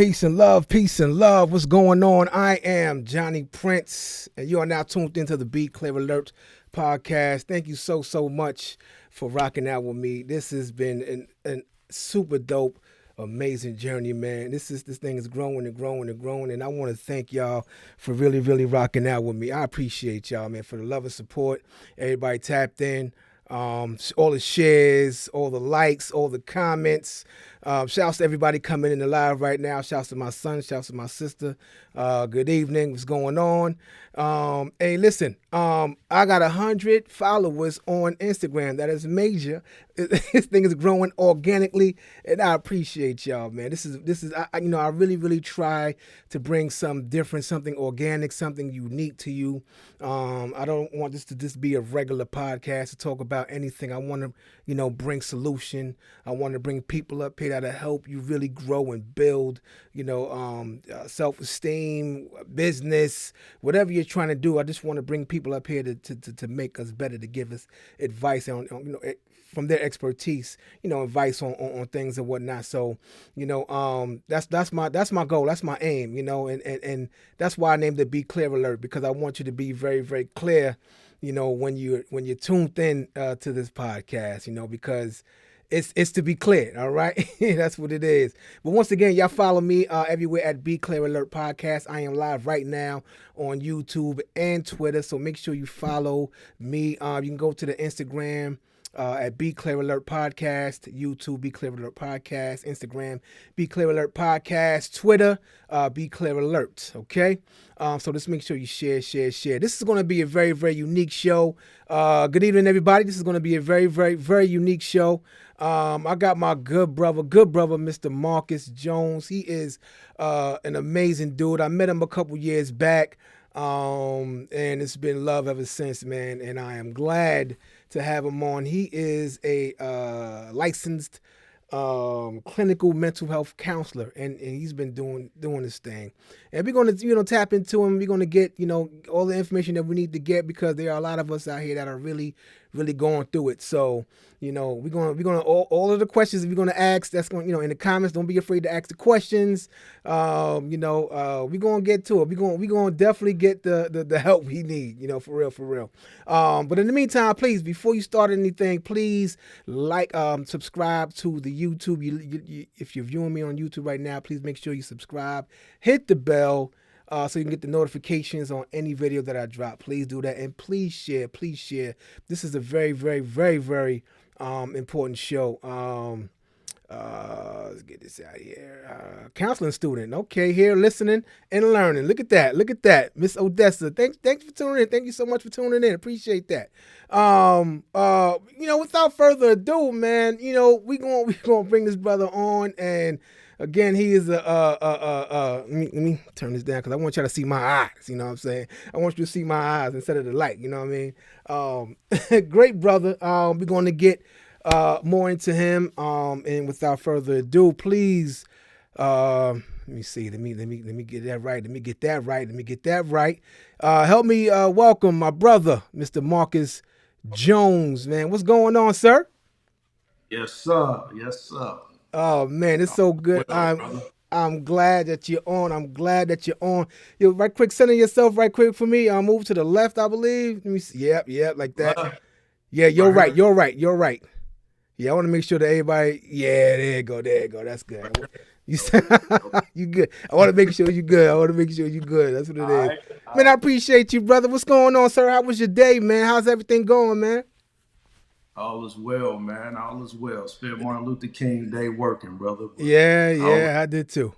Peace and love, peace and love. What's going on? I am Johnny Prince, and you are now tuned into the Be Clear Alert podcast. Thank you so much for rocking out with me. This has been an super dope, amazing journey, man. This thing is growing and growing and growing, and I want to thank y'all for really rocking out with me. I appreciate y'all, man, for the love and support. Everybody tapped in. All the shares, all the likes, all the comments. Shouts to everybody coming in the live right now. Shouts to my son. Shouts to my sister. Good evening. What's going on? Hey, listen. I got 100 followers on Instagram. That is major. This thing is growing organically, and I appreciate y'all, man. This is. I really try to bring something different, something organic, something unique to you. I don't want this to just be a regular podcast to talk about anything. I want to, bring solution. I want to bring people up here that'll help you really grow and build, self-esteem, business, whatever you're trying to do. I just want to bring people up here to make us better, to give us advice on from their expertise, advice on things and whatnot. So, that's my goal. That's my aim, and that's why I named it Be Clear Alert, because I want you to be very clear, when you're tuned in to this podcast, because it's to be clear. All right. That's what it is. But once again, y'all follow me everywhere at Be Clear Alert Podcast. I am live right now on YouTube and Twitter. So make sure you follow me. You can go to the Instagram at Be Clear Alert Podcast, YouTube Be Clear Alert Podcast, Instagram Be Clear Alert Podcast, Twitter Be Clear Alert. Okay. So just make sure you share. This is going to be a very unique show. Good evening, everybody. This is going to be a very unique show. I got my good brother, Mr. Marcus Jones. He is an amazing dude. I met him a couple years back, and it's been love ever since, man. And I am glad to have him on. He is a licensed clinical mental health counselor, and he's been doing this thing. And we're going to tap into him. We're going to get all the information that we need to get, because there are a lot of us out here that are really going through it. So we're gonna all of the questions we're gonna ask, that's going in the comments. Don't be afraid to ask the questions. We're gonna get to it. We're gonna definitely get the help we need, for real. But in the meantime, please, before you start anything, please subscribe to the YouTube. You if you're viewing me on YouTube right now, please make sure you subscribe, hit the bell, so you can get the notifications on any video that I drop. Please do that, and please share. This is a very important show. Let's get this out here. Counseling student, okay, here listening and learning. Look at that, Miss Odessa. Thanks for tuning in. Thank you so much for tuning in. Appreciate that. Without further ado, man, we gonna bring this brother on. And again, he is let me turn this down, because I want y'all to see my eyes. You know what I'm saying? I want you to see my eyes instead of the light. You know what I mean? Great brother. We're going to get more into him. And without further ado, please, let me see. Let me get that right. Let me get that right. Help me welcome my brother, Mr. Marcus Jones. Man, what's going on, sir? Yes, sir. Oh man, it's so good. I'm glad that you're on. Yo, right quick, center yourself right quick for me. Move to the left, I believe. Let me see. Yep, like that. Yeah, you're right. Yeah, I want to make sure that everybody. Yeah, there you go. That's good. You you good. I want to make sure you're good. That's what it is. Right. Man, I appreciate you, brother. What's going on, sir? How was your day, man? How's everything going, man? All is well, man. All is well. Spent Martin Luther King Day working, brother. Yeah, I did too.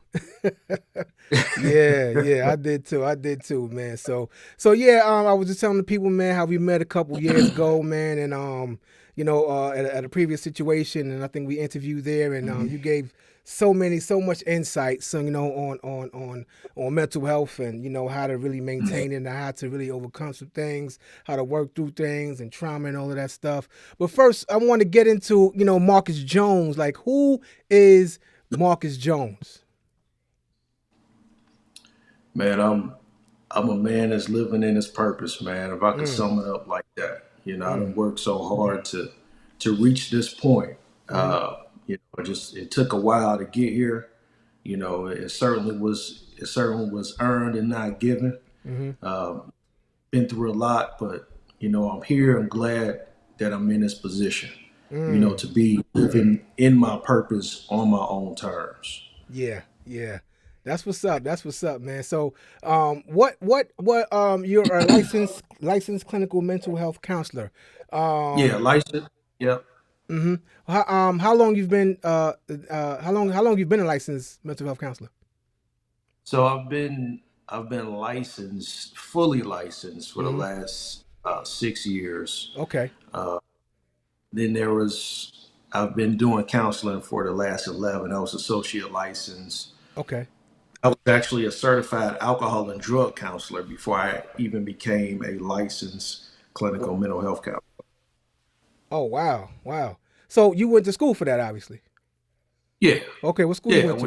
Yeah, I did too, man. So yeah, I was just telling the people, man, how we met a couple years ago, man, and at a previous situation, and I think we interviewed there, and you gave so much insight, so on mental health, and how to really maintain it, and how to really overcome some things, how to work through things and trauma and all of that stuff. But first, I want to get into Marcus Jones. Like, who is Marcus Jones? Man, I'm a man that's living in his purpose, man. If I could sum it up like that, I done worked so hard to reach this point. It took a while to get here. You know, it certainly was earned and not given. Mm-hmm. Been through a lot, but I'm here. I'm glad that I'm in this position. Mm. To be living in my purpose on my own terms. Yeah, yeah. That's what's up. That's what's up, man. So, what, you're a licensed clinical mental health counselor. Yeah, Um, license. Yep. hmm how long you've been, how long you've been a licensed mental health counselor? So I've been licensed, fully licensed for the Hmm. last 6 years. Okay, Then I've been doing counseling for the last 11. I was associate licensed. okay. I was actually a certified alcohol and drug counselor before I even became a licensed Wh- clinical mental health counselor. Oh wow, wow. So you went to school for that, obviously. Yeah, Okay, what school you yeah. went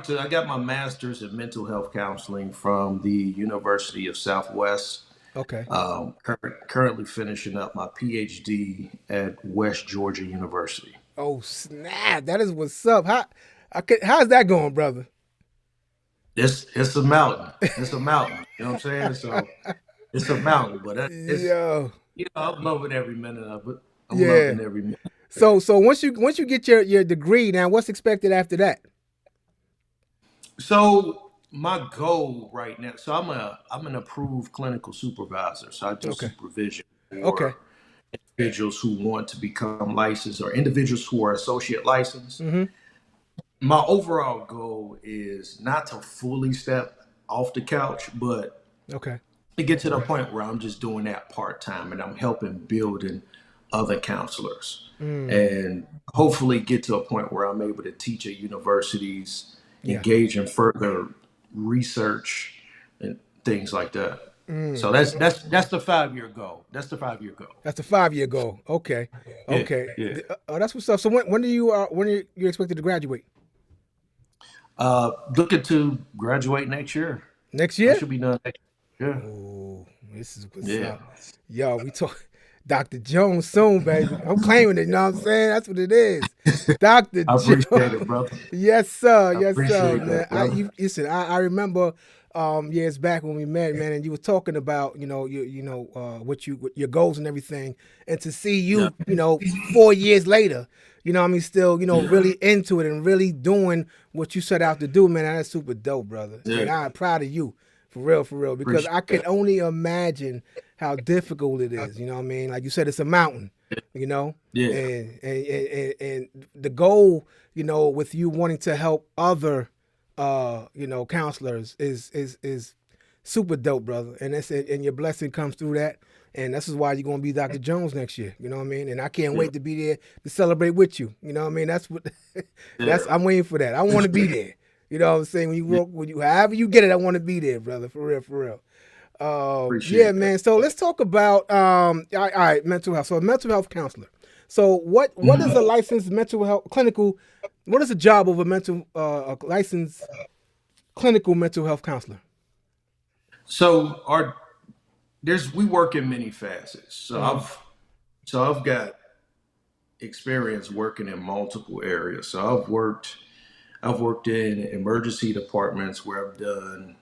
to? I got my master's in mental health counseling from the University of Southwest. Okay. Currently finishing up my PhD at West Georgia University. Oh snap! That is what's up. How's that going, brother? It's a mountain. It's a mountain. You know what I'm saying? So it's a mountain, but it's Yo, I'm loving every minute of it. I'm yeah. loving every minute. So once you get your degree, now what's expected after that? So my goal right now, so I'm an approved clinical supervisor. So I do Okay. supervision Okay. for individuals who want to become licensed or individuals who are associate licensed. Mm-hmm. My overall goal is not to fully step off the couch, but Okay. to get to the point where I'm just doing that part time and I'm helping building other counselors Mm. and hopefully get to a point where I'm able to teach at universities, Yeah. engage in further research and things like that. Mm. So that's the 5 year goal. That's the 5 year goal. That's a 5 year goal. Okay. Yeah, Okay. yeah. Oh, that's what's up. So when do you when are you expected to graduate? Looking to graduate next year. Next I year? should be done next year. Oh, this is what's Yeah, up. Yo, we talk Dr. Jones soon, baby. I'm claiming it, you know what I'm saying? That's what it is. Dr. I appreciate it, Jones. brother. Yes, sir. I Yes, sir, appreciate man. that, brother. Listen, I remember years back when we met, man, and you were talking about, what your goals and everything. And to see Yeah, you, 4 years later, I mean, still, yeah, really into it and really doing what you set out to do, man. That's super dope, brother. yeah. And I'm proud of you. For real, because Appreciate I can that. only imagine how difficult it is. You know what I mean? Like you said, it's a mountain. You know, Yeah. and the goal, with you wanting to help other, counselors is super dope, brother. And your blessing comes through that. And this is why you're gonna be Dr. Jones next year. You know what I mean? And I can't Yeah, wait to be there to celebrate with you. You know what I mean? That's what yeah, I'm waiting for that. I want to be there. You know what I'm saying? yeah. However you get it, I want to be there, brother. For real, for real. Yeah, Appreciate that. man. So let's talk about all right, mental health. So a mental health counselor. So what is a Mhm. licensed mental health clinical? What is the job of a licensed clinical mental health counselor? So we work in many facets. Mm-hmm. I've got experience working in multiple areas. So I've worked in emergency departments where I've done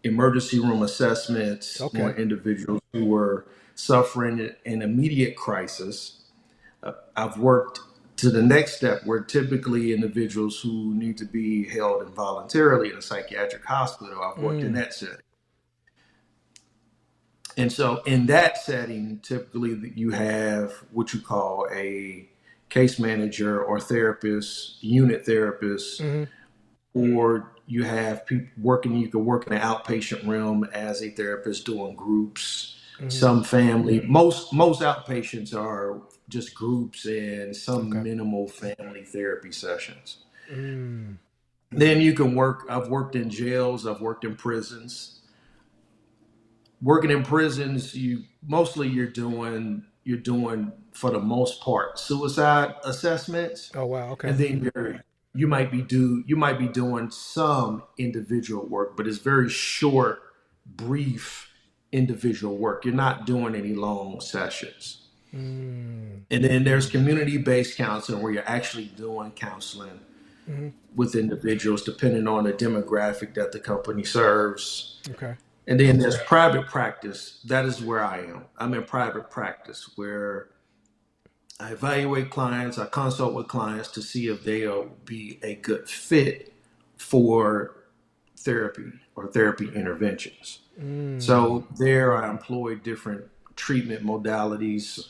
emergency room assessments on Okay. individuals who were suffering an immediate crisis. I've worked to the next step where typically individuals who need to be held involuntarily in a psychiatric hospital, I've worked in Mm, that setting. And so in that setting, typically you have what you call a case manager or therapist, unit therapist, mm-hmm. or you have people working, you can work in the outpatient realm as a therapist doing groups, Mm-hmm. some family. Most outpatients are just groups and some Okay. minimal family therapy sessions. Mm, Then I've worked in jails, I've worked in prisons. Working in prisons, you're doing for the most part suicide assessments, oh wow. Okay. and then you might be doing some individual work, but it's very short, brief individual work. You're not doing any long sessions. Mm, And then there's community-based counseling where you're actually doing counseling Hmm. with individuals depending on the demographic that the company serves. Okay. And then there's private practice. That is where I am. I'm in private practice where I evaluate clients, I consult with clients to see if they'll be a good fit for therapy or therapy interventions. Mm. So there I employ different treatment modalities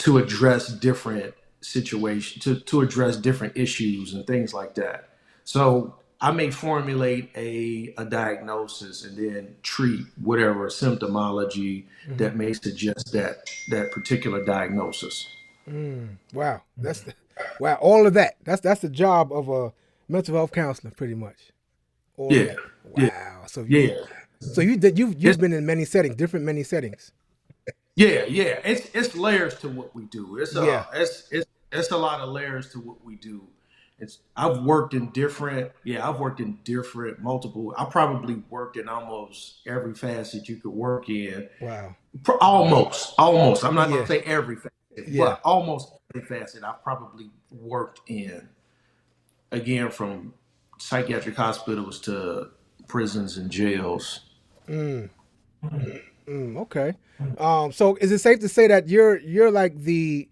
to address different situations, to address different issues and things like that. So I may formulate a diagnosis and then treat whatever symptomology Hmm. that may suggest that particular diagnosis. Mm. Wow. Wow. All of that. That's the job of a mental health counselor, pretty much. All of Yeah, that. yeah, Wow. yeah. So you've It's been in many settings, different many settings. yeah, yeah. It's layers to what we do. Yeah. It's a lot of layers to what we do. I've worked in different I've worked in different multiple. I probably worked in almost every facet you could work in. Wow. Almost. I'm not gonna Yeah. say every facet, Yeah. but almost every facet I've probably worked in. Again, from psychiatric hospitals to prisons and jails. Mm. Okay. So is it safe to say that you're like the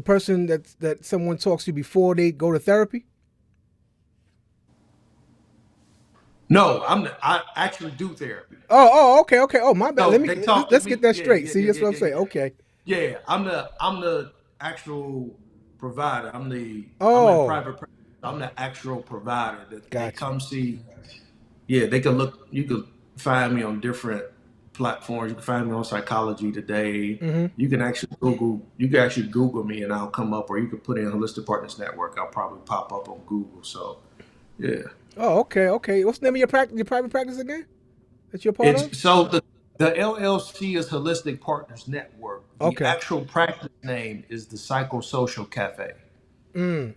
person that someone talks to before they go to therapy? No, I actually do therapy. Okay, okay. Oh, my bad. So they talk to Let's get me. that Yeah, straight. yeah, See, yeah, that's yeah, what I'm yeah, saying. yeah. Okay. Yeah, I'm the actual provider. I'm in Oh, private practice. I'm the actual provider that they gotcha. come see. Yeah, they can look. You can find me on different platforms. You can find me on Psychology Today. Mm-hmm. You can actually Google. You can actually Google me, and I'll come up. Or you can put in Holistic Partners Network. I'll probably pop up on Google. So yeah, Oh, okay, okay. What's the name of your private practice again that you're part of? it's so the LLC is Holistic Partners Network. The Okay. actual practice name is the Psychosocial Cafe.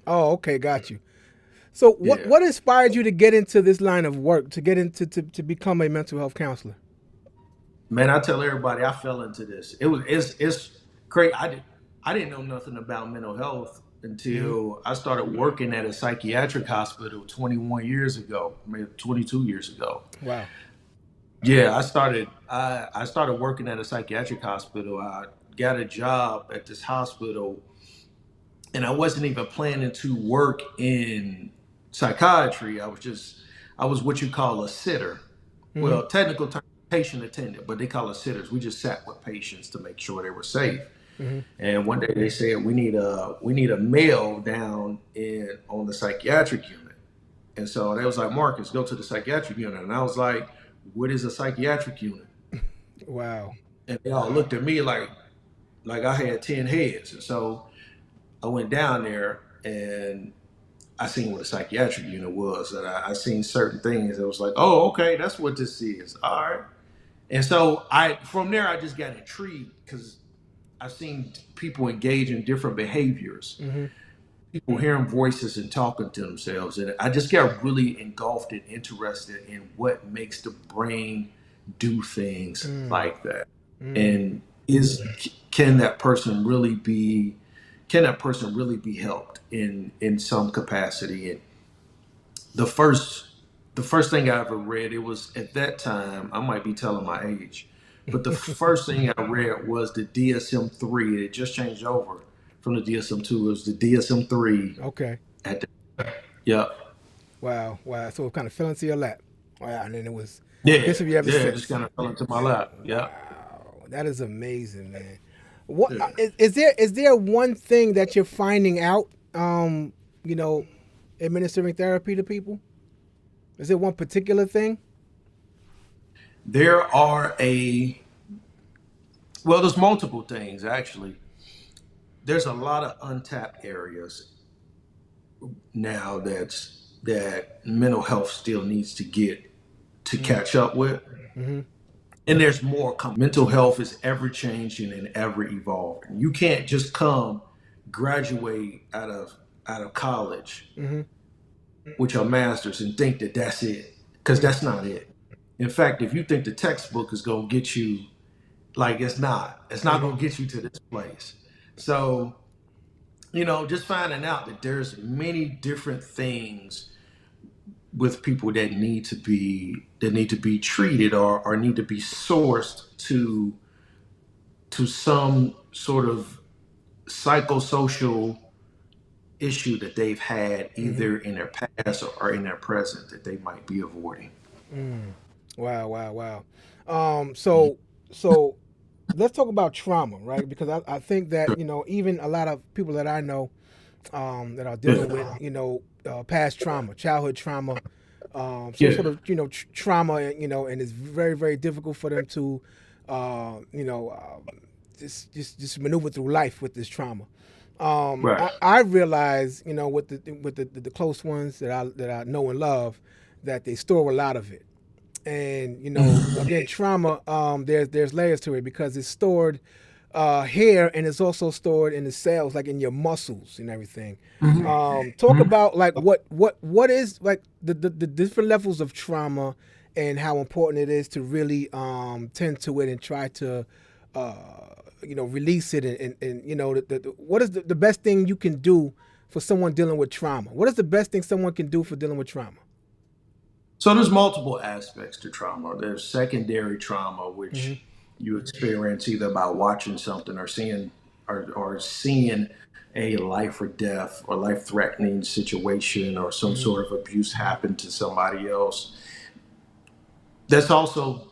Oh, okay, got you. So Yeah. what inspired you to get into this line of work, to get into to become a mental health counselor? Man, I tell everybody I fell into this. It's crazy. I didn't know nothing about mental health Mm-hmm. until I started working at a psychiatric hospital 21 years ago, maybe 22 years ago. Wow. Yeah, I started working at a psychiatric hospital. I got a job at this hospital and I wasn't even planning to work in psychiatry. I was what you call a sitter. Mm-hmm. Well, technical term, patient attendant, but they call us sitters. We just sat with patients to make sure they were safe. Mm-hmm. And one day they said we need a male down in on the psychiatric unit. And so they was like, Marcus, go to the psychiatric unit. And I was like, what is a psychiatric unit? Wow. And they all looked at me like I had 10 heads. And so I went down there and I seen what a psychiatric unit was, and I seen certain things. It was like, oh, okay, that's what this is. All right. And so I from there I just got intrigued because I've seen people engage in different behaviors, Mm-hmm. people hearing voices and talking to themselves, and I just got really engulfed and interested in what makes the brain do things Mm. like that, Mm. and is can that person really be can that person really be helped in some capacity? And the first the first thing I ever read, it was at that time, I might be telling my age, but the first thing I read was the DSM-3. It just changed over from the DSM-2. It was the DSM-3 Okay. at the yeah. Wow. Wow. So it kind of fell into your lap. Wow. And then it was Yeah, history ever yeah, it just since. kind of fell into my lap. Yeah. Wow. That is amazing, man. What is there one thing that you're finding out? You know, administering therapy to people. Is there one particular thing? There are a there's multiple things actually. There's a lot of untapped areas now that mental health still needs to get to Mm. catch up with. Mm-hmm. And there's more coming. Mental health is ever changing and ever evolving. You can't just graduate out of college Mm-hmm. with your master's and think that that's it, because Mm. that's not it. In fact, if you think the textbook is going to get you, like it's not Mm-hmm. going to get you to this place. So just finding out that there's many different things with people that need to be treated, or need to be sourced to some sort of psychosocial issue that they've had Hmm. either in their past or in their present that they might be avoiding. Mm. Wow, wow, wow. So let's talk about trauma, right? Because I think that, even a lot of people that I know, that are dealing with, Yeah. past trauma, childhood trauma, some Yeah. sort of, trauma, and it's very, very difficult for them to, just maneuver through life with this trauma. Right. I realize, with the close ones that I know and love, that they store a lot of it. And again, trauma, there's layers to it because it's stored here, and it's also stored in the cells, like in your muscles and everything. Talk Mhm. about like what is like the different levels of trauma, and how important it is to really tend to it and try to uh, release it, and what is the best thing you can do for someone dealing with trauma? What is the best thing someone can do for dealing with trauma? So there's multiple aspects to trauma. There's secondary trauma, Mm-hmm. which you experience either by watching something or seeing a life or death or life threatening situation or some Mm-hmm. sort of abuse happen to somebody else. That's also,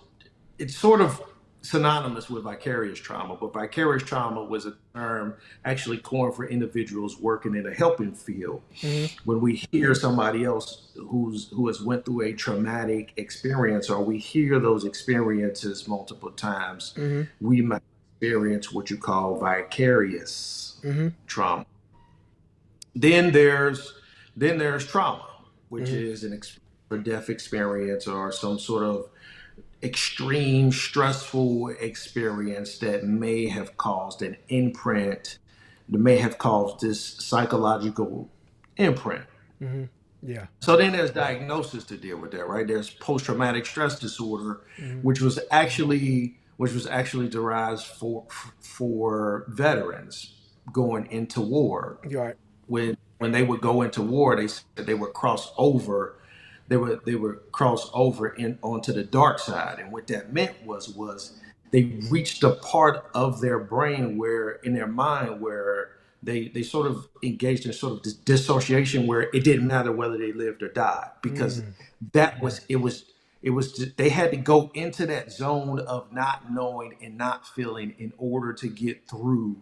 it's sort of synonymous with vicarious trauma, but vicarious trauma was a term actually coined for individuals working in a helping field. Mm-hmm. When we hear somebody else who has went through a traumatic experience, or we hear those experiences multiple times, Mm-hmm. we might experience what you call vicarious Mm-hmm. trauma. Then there's trauma, which Mm-hmm. is a death experience or some sort of extreme stressful experience that may have caused an imprint, that may have caused this psychological imprint. Mm-hmm. Yeah. So then there's diagnosis to deal with that, right? There's post-traumatic stress disorder, Mm-hmm. which was actually derived for veterans going into war. You're right. When they would go into war, they said they would cross over, they would cross over in onto the dark side, and what that meant was they reached a part of their brain where in their mind where they sort of engaged in sort of this dissociation where it didn't matter whether they lived or died, because Mm. that was it was they had to go into that zone of not knowing and not feeling in order to get through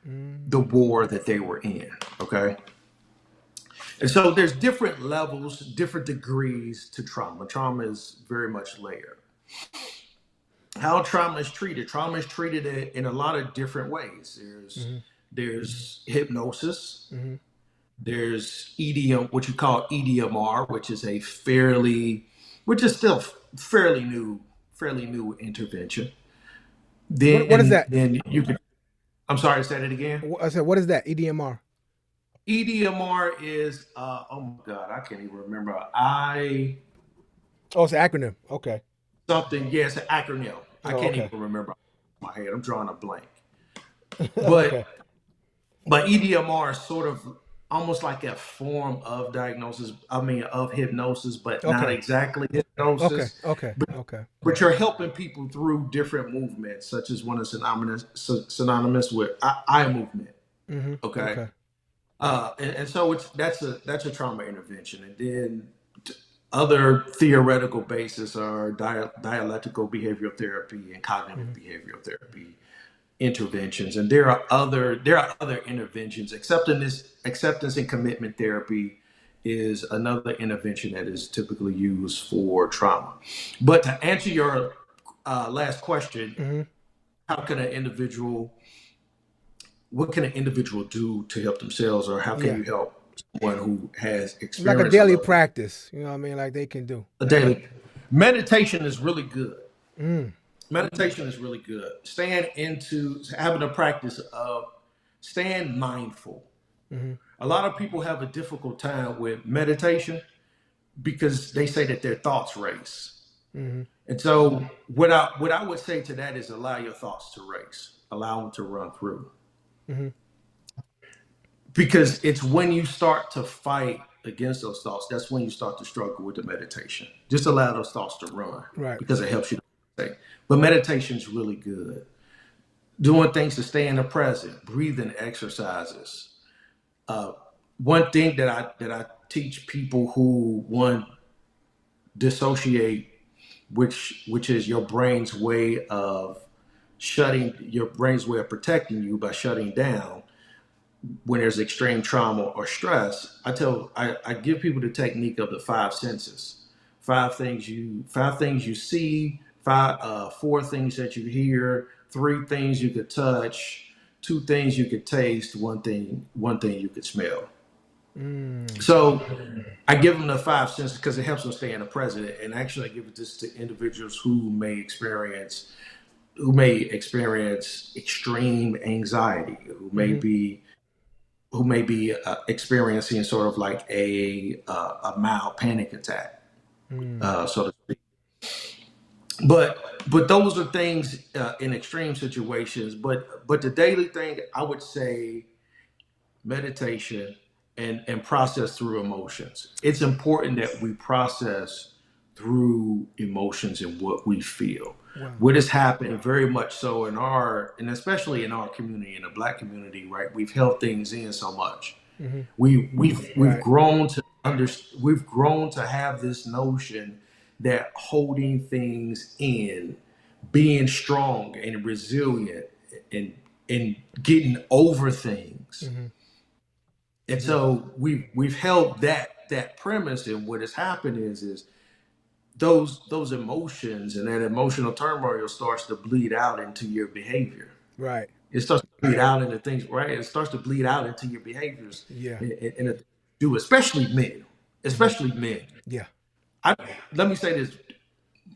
the Mm. war that they were in. Okay. And so there's different levels, different degrees to trauma. Trauma is very much layered. How trauma is treated? Trauma is treated in a lot of different ways. There's Mm-hmm. there's hypnosis. Mm-hmm. There's EDM, what you call EDMR, which is still fairly new intervention. What is Then that? then you can. I'm sorry, say that again. I said, what is that? EDMR. EDMR is oh my god, I can't even remember. I Oh, it's an acronym. Okay. something. Yeah, it's an acronym. I Oh, can't okay. even remember off my head. I'm drawing a blank. But Okay. but EDMR is sort of almost like a form of diagnosis. I mean, of hypnosis, but not Okay. exactly Okay. hypnosis. Okay. But Okay. but you're helping people through different movements, such as one is synonymous with eye movement. Mm-hmm. Okay. Okay. And so that's a trauma intervention, and then other theoretical bases are dialectical behavioral therapy and cognitive Mm-hmm. behavioral therapy interventions, and there are other interventions. Acceptance and commitment therapy is another intervention that is typically used for trauma. But to answer your last question, Mm-hmm. how can an individual what can an individual do to help themselves, or how can Yeah. you help someone who has Like a experienced daily love practice. You know what I mean? Like they can do. a daily? Meditation is really good. Mm. Meditation is really good. Staying into having a practice of staying mindful. Mm-hmm. A lot of people have a difficult time with meditation because they say that their thoughts race. Mm-hmm. And so what I would say to that is allow your thoughts to race. Allow them to run through. Mm-hmm. Because it's when you start to fight against those thoughts, that's when you start to struggle with the meditation. Just allow those thoughts to run Right. because it helps you to meditate. But meditation is really good. Doing things to stay in the present, breathing exercises. Uh, One thing that I teach people who one dissociate, which is your brain's way of protecting you by shutting down when there's extreme trauma or stress. I give people the technique of the five senses. Five things you see, four things that you hear, three things you could touch, two things you could taste, one thing you could smell. Mm. So I give them the five senses because it helps them stay in the present. And actually, I give this to individuals who may experience extreme anxiety, who may be experiencing sort of like a mild panic attack, Mm. so to speak. But those are things in extreme situations. But the daily thing, I would say meditation and process through emotions. It's important that we process through emotions and what we feel. Wow. What has happened very much so and especially in our community, in the Black community, right? We've held things in so much. Hmm. We've Right. grown to we've grown to have this notion that holding things in, being strong and resilient, and and getting over things. Hmm. And Hmm. so we've held that premise, and what has happened is those emotions and that emotional turmoil starts to bleed out into your behavior. Right. It starts to bleed out into things, right? It starts to bleed out into your behaviors, Yeah. and do especially men, Hmm. especially men. Yeah. I Let me say this: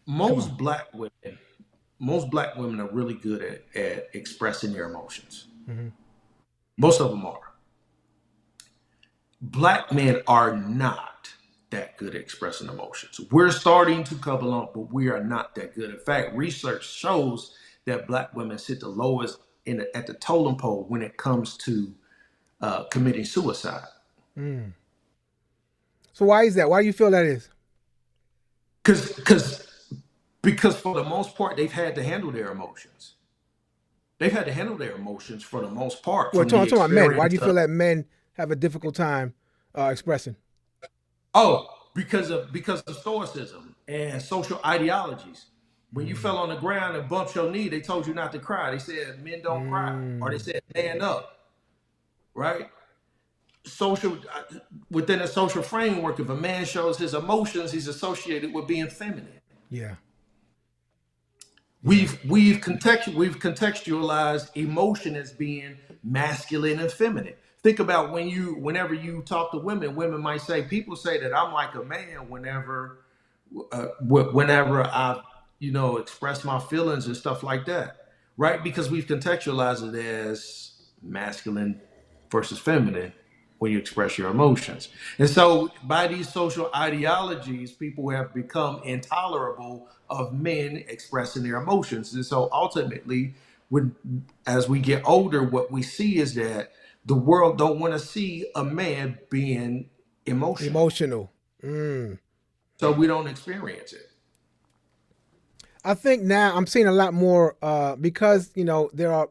Come on. most black women are really good at expressing their emotions. Hmm. Most of them are. Black men are not that good at expressing emotions. We're starting to couple on, but we are not that good. In fact, research shows that black women sit the lowest at the totem pole when it comes to committing suicide. Mm. So why is that? Why do you feel that is? Because because because for the most part, they've had to handle their emotions. They've had to handle their emotions for the most part Well, from the talking about men. Why do experience you of feel that men have a difficult time expressing? oh, because of stoicism and social ideologies. When you Mm. fell on the ground and bumped your knee, they told you not to cry. They said men don't cry, or they Mm. said man up, right? Social Within a social framework, if a man shows his emotions, he's associated with being feminine. Yeah. Yeah. We've contextualized emotion as being masculine and feminine. Think about whenever you talk to women, women might say, people say that I'm like a man whenever I express my feelings and stuff like that, right? Because we've contextualized it as masculine versus feminine when you express your emotions. And so by these social ideologies, people have become intolerable of men expressing their emotions. And so ultimately, when as we get older, what we see is that the world don't want to see a man being emotional. Emotional. Mm. So we don't experience it. I think now I'm seeing a lot more because there are.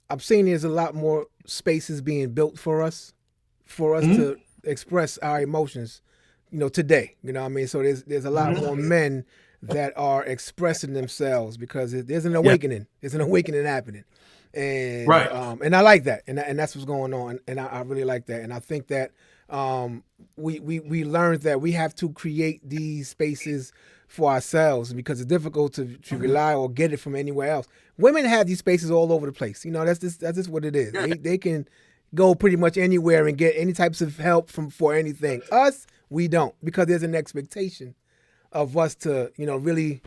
I'm seeing there's a lot more spaces being built for us Mhm. to express our emotions. Today. What I mean, so there's a lot more Mhm. men that are expressing themselves because there's an Yeah. awakening. There's an awakening happening, and Right. and I like that, and that's what's going on, and I really like that, and I think that we learned that we have to create these spaces for ourselves because it's difficult to rely or get it from anywhere else. Women have these spaces all over the place. That's just what it is. Yeah. They can go pretty much anywhere and get any types of help for anything. Us, we don't because there's an expectation of us to really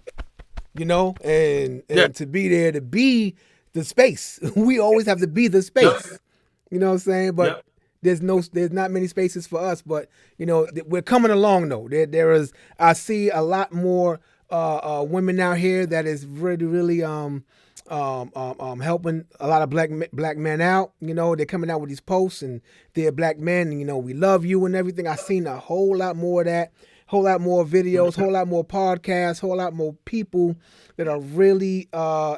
and Yeah. to be there to be the space. We always have to be the Yep. space. You know what I'm saying? But Yep. there's not many spaces for us. But we're coming along though. There is I see a lot more women out here that is really really helping a lot of black men out. You know, they're coming out with these posts and they're black men, and you know, we love you and everything. I've seen a whole lot more of that, whole lot more videos, whole lot more podcasts, whole lot more people that are really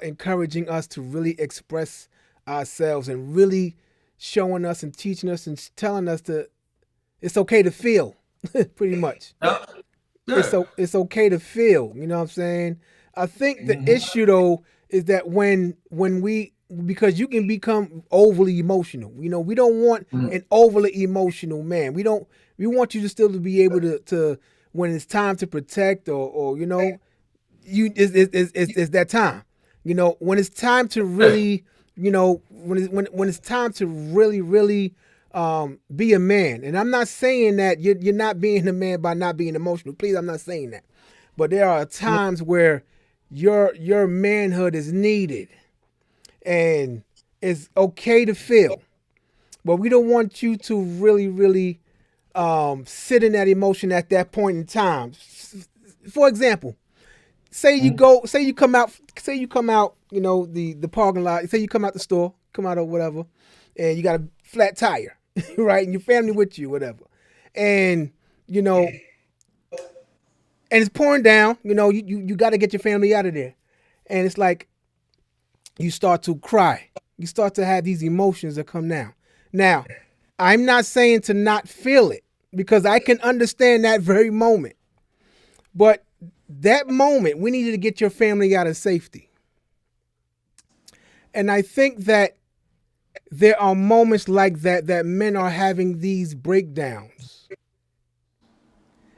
encouraging us to really express ourselves and really showing us and teaching us and telling us to it's okay to feel, pretty much. Yeah. It's Yeah. it's okay to feel. You know what I'm saying? I think the Hmm. issue though is that when we because you can become overly emotional. You know, we don't want an overly emotional man. We want you to still to be able to when it's time to protect or you know you it's that time. You know, when it's time to really, you know, when it's time to really really be a man. And I'm not saying that you're not being a man by not being emotional. Please, I'm not saying that. But there are times where your manhood is needed, and it's okay to feel. But we don't want you to really really sit in that emotion at that point in time. For example, say you come out, you know, the parking lot, say you come out the store, come out or whatever, and you got a flat tire, right? And your family with you, whatever. And, you know, and it's pouring down, you know, you got to get your family out of there. And it's like you start to cry. You start to have these emotions that come down. Now, I'm not saying to not feel it because I can understand that very moment. But that moment, we needed to get your family out of safety. And I think that there are moments like that that men are having these breakdowns.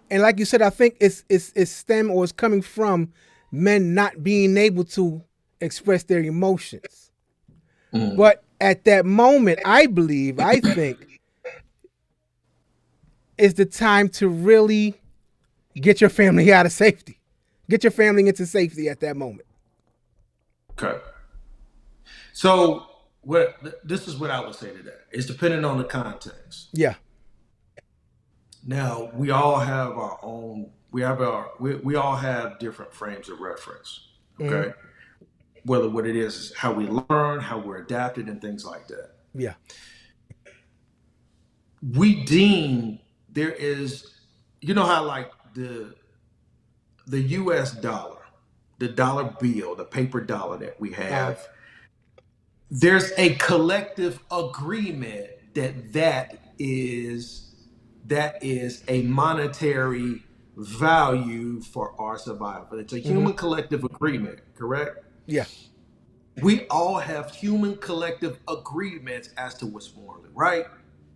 And like you said, I think it's stem or it's coming from men not being able to express their emotions. But at that moment, I think is the time to really get your family out of safety. Get your family into safety at that moment. Okay. So this is what I would say to that. It's dependent on the context. Yeah. Now we all have our own. We all have different frames of reference. Hmm. Okay. Whether what it is how we learn, how we're adapted, and things like that. Yeah. We deem there is, you know how like the U.S. dollar, the dollar bill, the paper dollar that we Uh, have, there's a collective agreement that is a monetary value for our survival. It's a hmm. human collective agreement, correct? Yeah. We all have human collective agreements as to what's morally right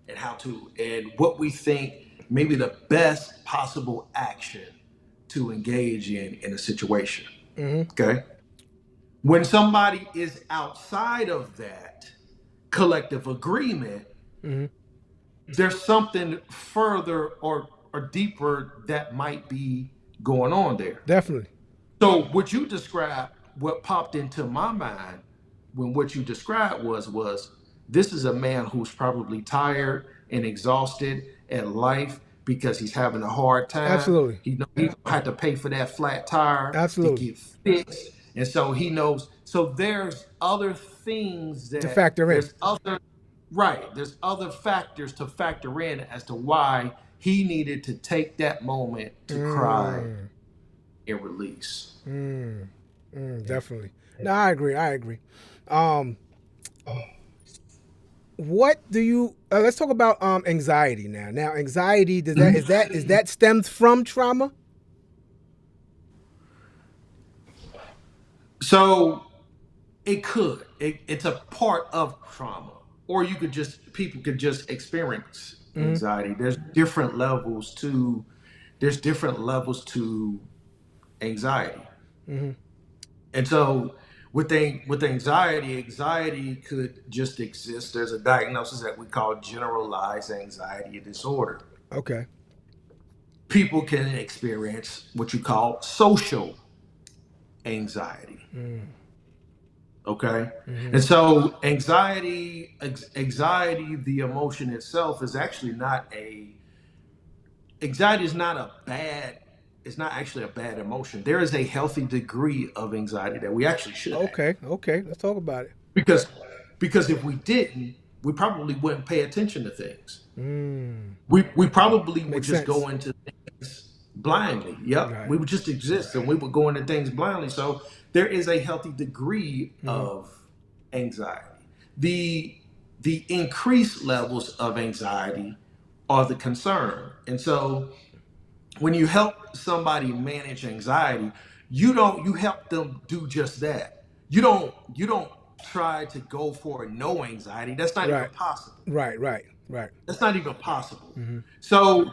and how to and what we think maybe the best possible action to engage in a situation. Hmm. Okay. When somebody is outside of that collective agreement, Hmm. there's something further or deeper that might be going on there. Definitely. So what you described, what popped into my mind when what you described was this is a man who's probably tired and exhausted at life because he's having a hard time. Absolutely. He know he had to pay for that flat tire to Absolutely. get fixed, and so he knows. So there's other things To factor in. there's other factors to factor in as to why he needed to take that moment to cry Mm, and release. mm, definitely. No, I agree. I agree. Um, what do you? Let's talk about anxiety now. Now, anxiety does that is that stems from trauma? So it could. It's a part of trauma. Or you could just people could just experience Hmm. anxiety. There's different levels to anxiety. Hmm. And so with anxiety, anxiety could just exist. There's a diagnosis that we call generalized anxiety disorder. Okay. People can experience what you call social anxiety. Mm, Okay. hmm. And so anxiety, the emotion itself is actually not a, anxiety is not a bad it's not actually a bad emotion. There is a healthy degree of anxiety that we actually should have. Okay, okay. Let's talk about it. Because because if we didn't, we probably wouldn't pay attention to things. Mm, We probably would makes just sense. go into things blindly. Yep. Right. We would just exist and we would go into things blindly. So there is a healthy degree Mm-hmm. of anxiety. The the increased levels of anxiety are the concern. And so when you help somebody manage anxiety, you help them do just that. You don't try to go for no anxiety. That's not even Right. possible. Right. Right. Right. That's not even possible. Mm-hmm. So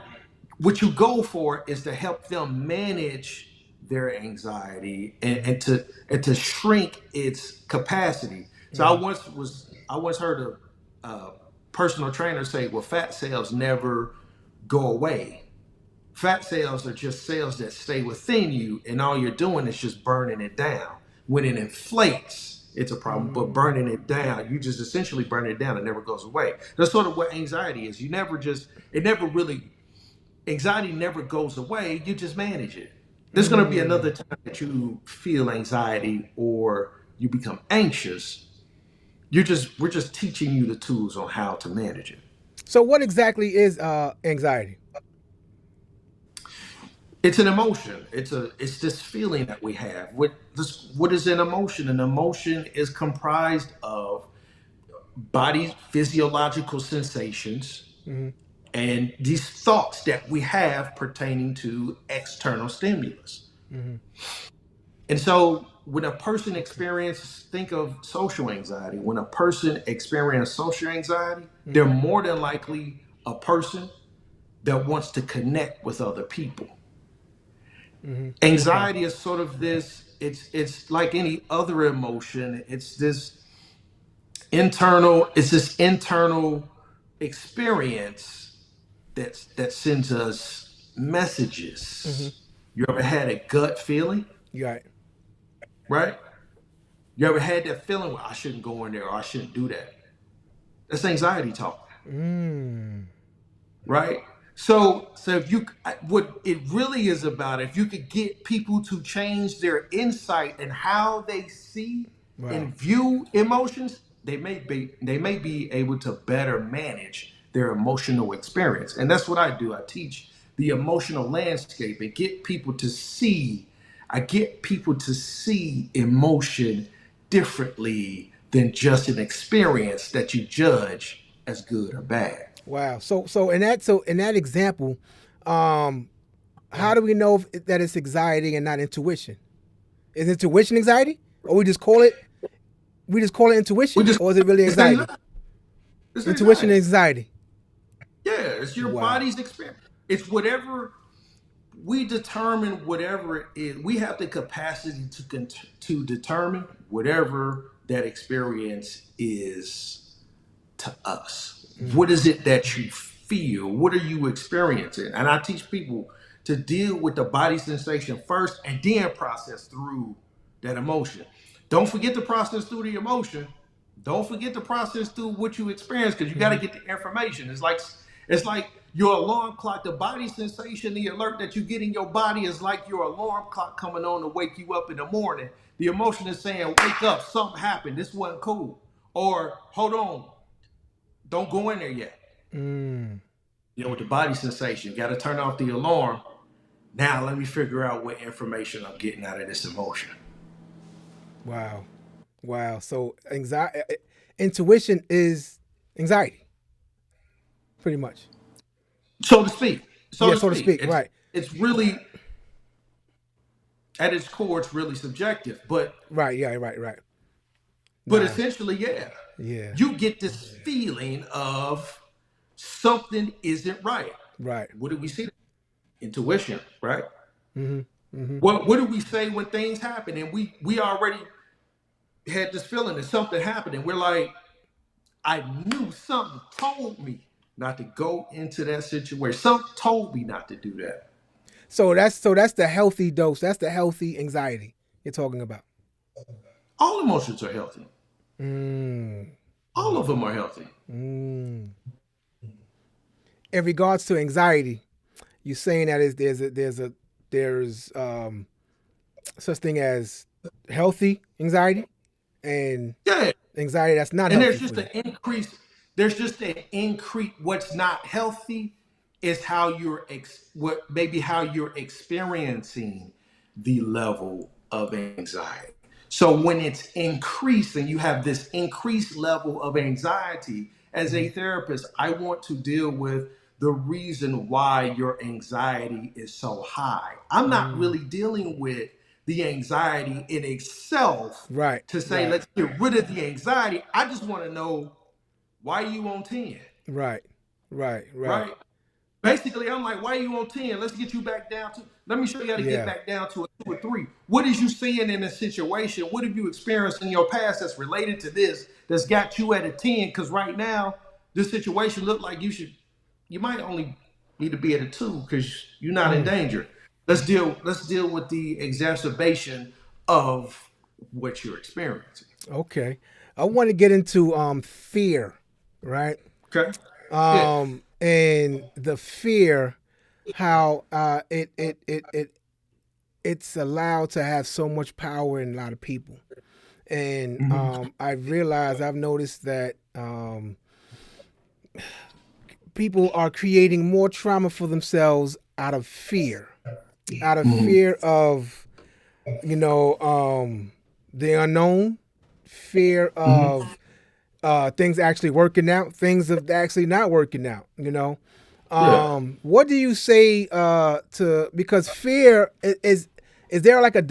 what you go for is to help them manage their anxiety Mm-hmm. and to shrink its capacity. So Mm-hmm. I once heard a personal trainer say, "Well, fat cells never go away. Fat cells are just cells that stay within you, and all you're doing is just burning it down. When it inflates, it's a problem, but Mm, burning it down, you just essentially burn it down. It never goes away. That's sort of what anxiety is. It never really, anxiety never goes away. You just manage it. There's going to be mm. another time that you feel anxiety or you become anxious. We're just teaching you the tools on how to manage it. So, what exactly is anxiety? It's an emotion. It's this feeling that we have. What is an emotion? An emotion is comprised of body physiological sensations Mm-hmm. and these thoughts that we have pertaining to external stimulus. Mm-hmm. And so when a person experiences, think of social anxiety. When a person experiences social anxiety, they're Mm-hmm. more than likely a person that wants to connect with other people. Mm-hmm. Okay. Anxiety is sort of this, it's like any other emotion. It's this internal experience that sends us Mm-hmm. messages. You ever had a gut feeling, You got it. right? You ever had that feeling, well, I shouldn't go in there or I shouldn't do that? That's anxiety talking, Mm. right? So if you, what it really is about, if you could get people to change their insight and how they see Wow. and view emotions, they may be able to better manage their emotional experience. And that's what I do. I teach the emotional landscape and get people to see. I get people to see emotion differently than just an experience that you judge as good or bad. Wow. So in that example, um, how do we know that it's anxiety and not intuition? Is intuition anxiety, or we just call it We intuition, just or is it really it's anxiety? anxiety. It's Intuition and anxiety. anxiety. Yeah, it's your Wow. body's experience. It's whatever we determine. Whatever it is, we have the capacity to determine whatever that experience is to us. Mm. What is it that you feel? What are you experiencing? And I teach people to deal with the body sensation first and then process through that emotion. Don't forget to process through the emotion. Don't forget to process through what you experience because you got to Mm-hmm. get the information. It's like your alarm clock, the body sensation, the alert that you get in your body is like your alarm clock coming on to wake you up in the morning. The emotion is saying, wake up, something happened. This wasn't cool. Or hold on, don't go in there yet. Mm. With the body sensation, you got to turn off the alarm. Now let me figure out what information I'm getting out of this emotion, Wow. Wow. So anxiety, intuition is anxiety, pretty much. so to speak. So Yeah, to so to speak, speak. it's Right. it's really at its core, it's really subjective. But Right. Yeah. Right. Right. but Nah. essentially, yeah, Yeah. you get this feeling of something isn't right. Right. What do we see? Intuition, right? Mm-hmm. Mm-hmm. What do we say when things happen and we already had this feeling that something happened and we're like, I knew something told me not to go into that situation. Something told me not to do that. So that's the healthy dose. That's the healthy anxiety you're talking about. All emotions are healthy. Mm. All of them are healthy. Mm. In regards to anxiety, you're saying that there's a there's such thing as healthy anxiety and Yeah. anxiety that's not And there's healthy for just you. an increase. There's just an increase. What's not healthy is how what maybe how you're experiencing the level of anxiety. So when it's increased and you have this increased level of anxiety, as a Hmm. therapist, I want to deal with the reason why your anxiety is so high. I'm not Mm. really dealing with the anxiety in itself Right, to say, right, let's get rid of the anxiety. I just want to know why you on 10, right, right, right. right? Basically, I'm like, why you on 10? Let's get you back down to, let me show you how to get Yeah. back down to a 2 or 3. What is you seeing in a situation? What have you experienced in your past that's related to this, that's got you at a 10? Because right now, this situation look like you might only need to be at a 2 because you're not in Mm. danger. Let's deal with the exacerbation of what you're experiencing. Okay. I want to get into fear, right? Okay. Yeah. And the fear, how it's allowed to have so much power in a lot of people. And Mhm. I've noticed that people are creating more trauma for themselves out of Mhm. fear of, you know, the unknown, fear Mhm. of things actually working out, things of actually not working out. Yeah. What do you say to, because fear is there like a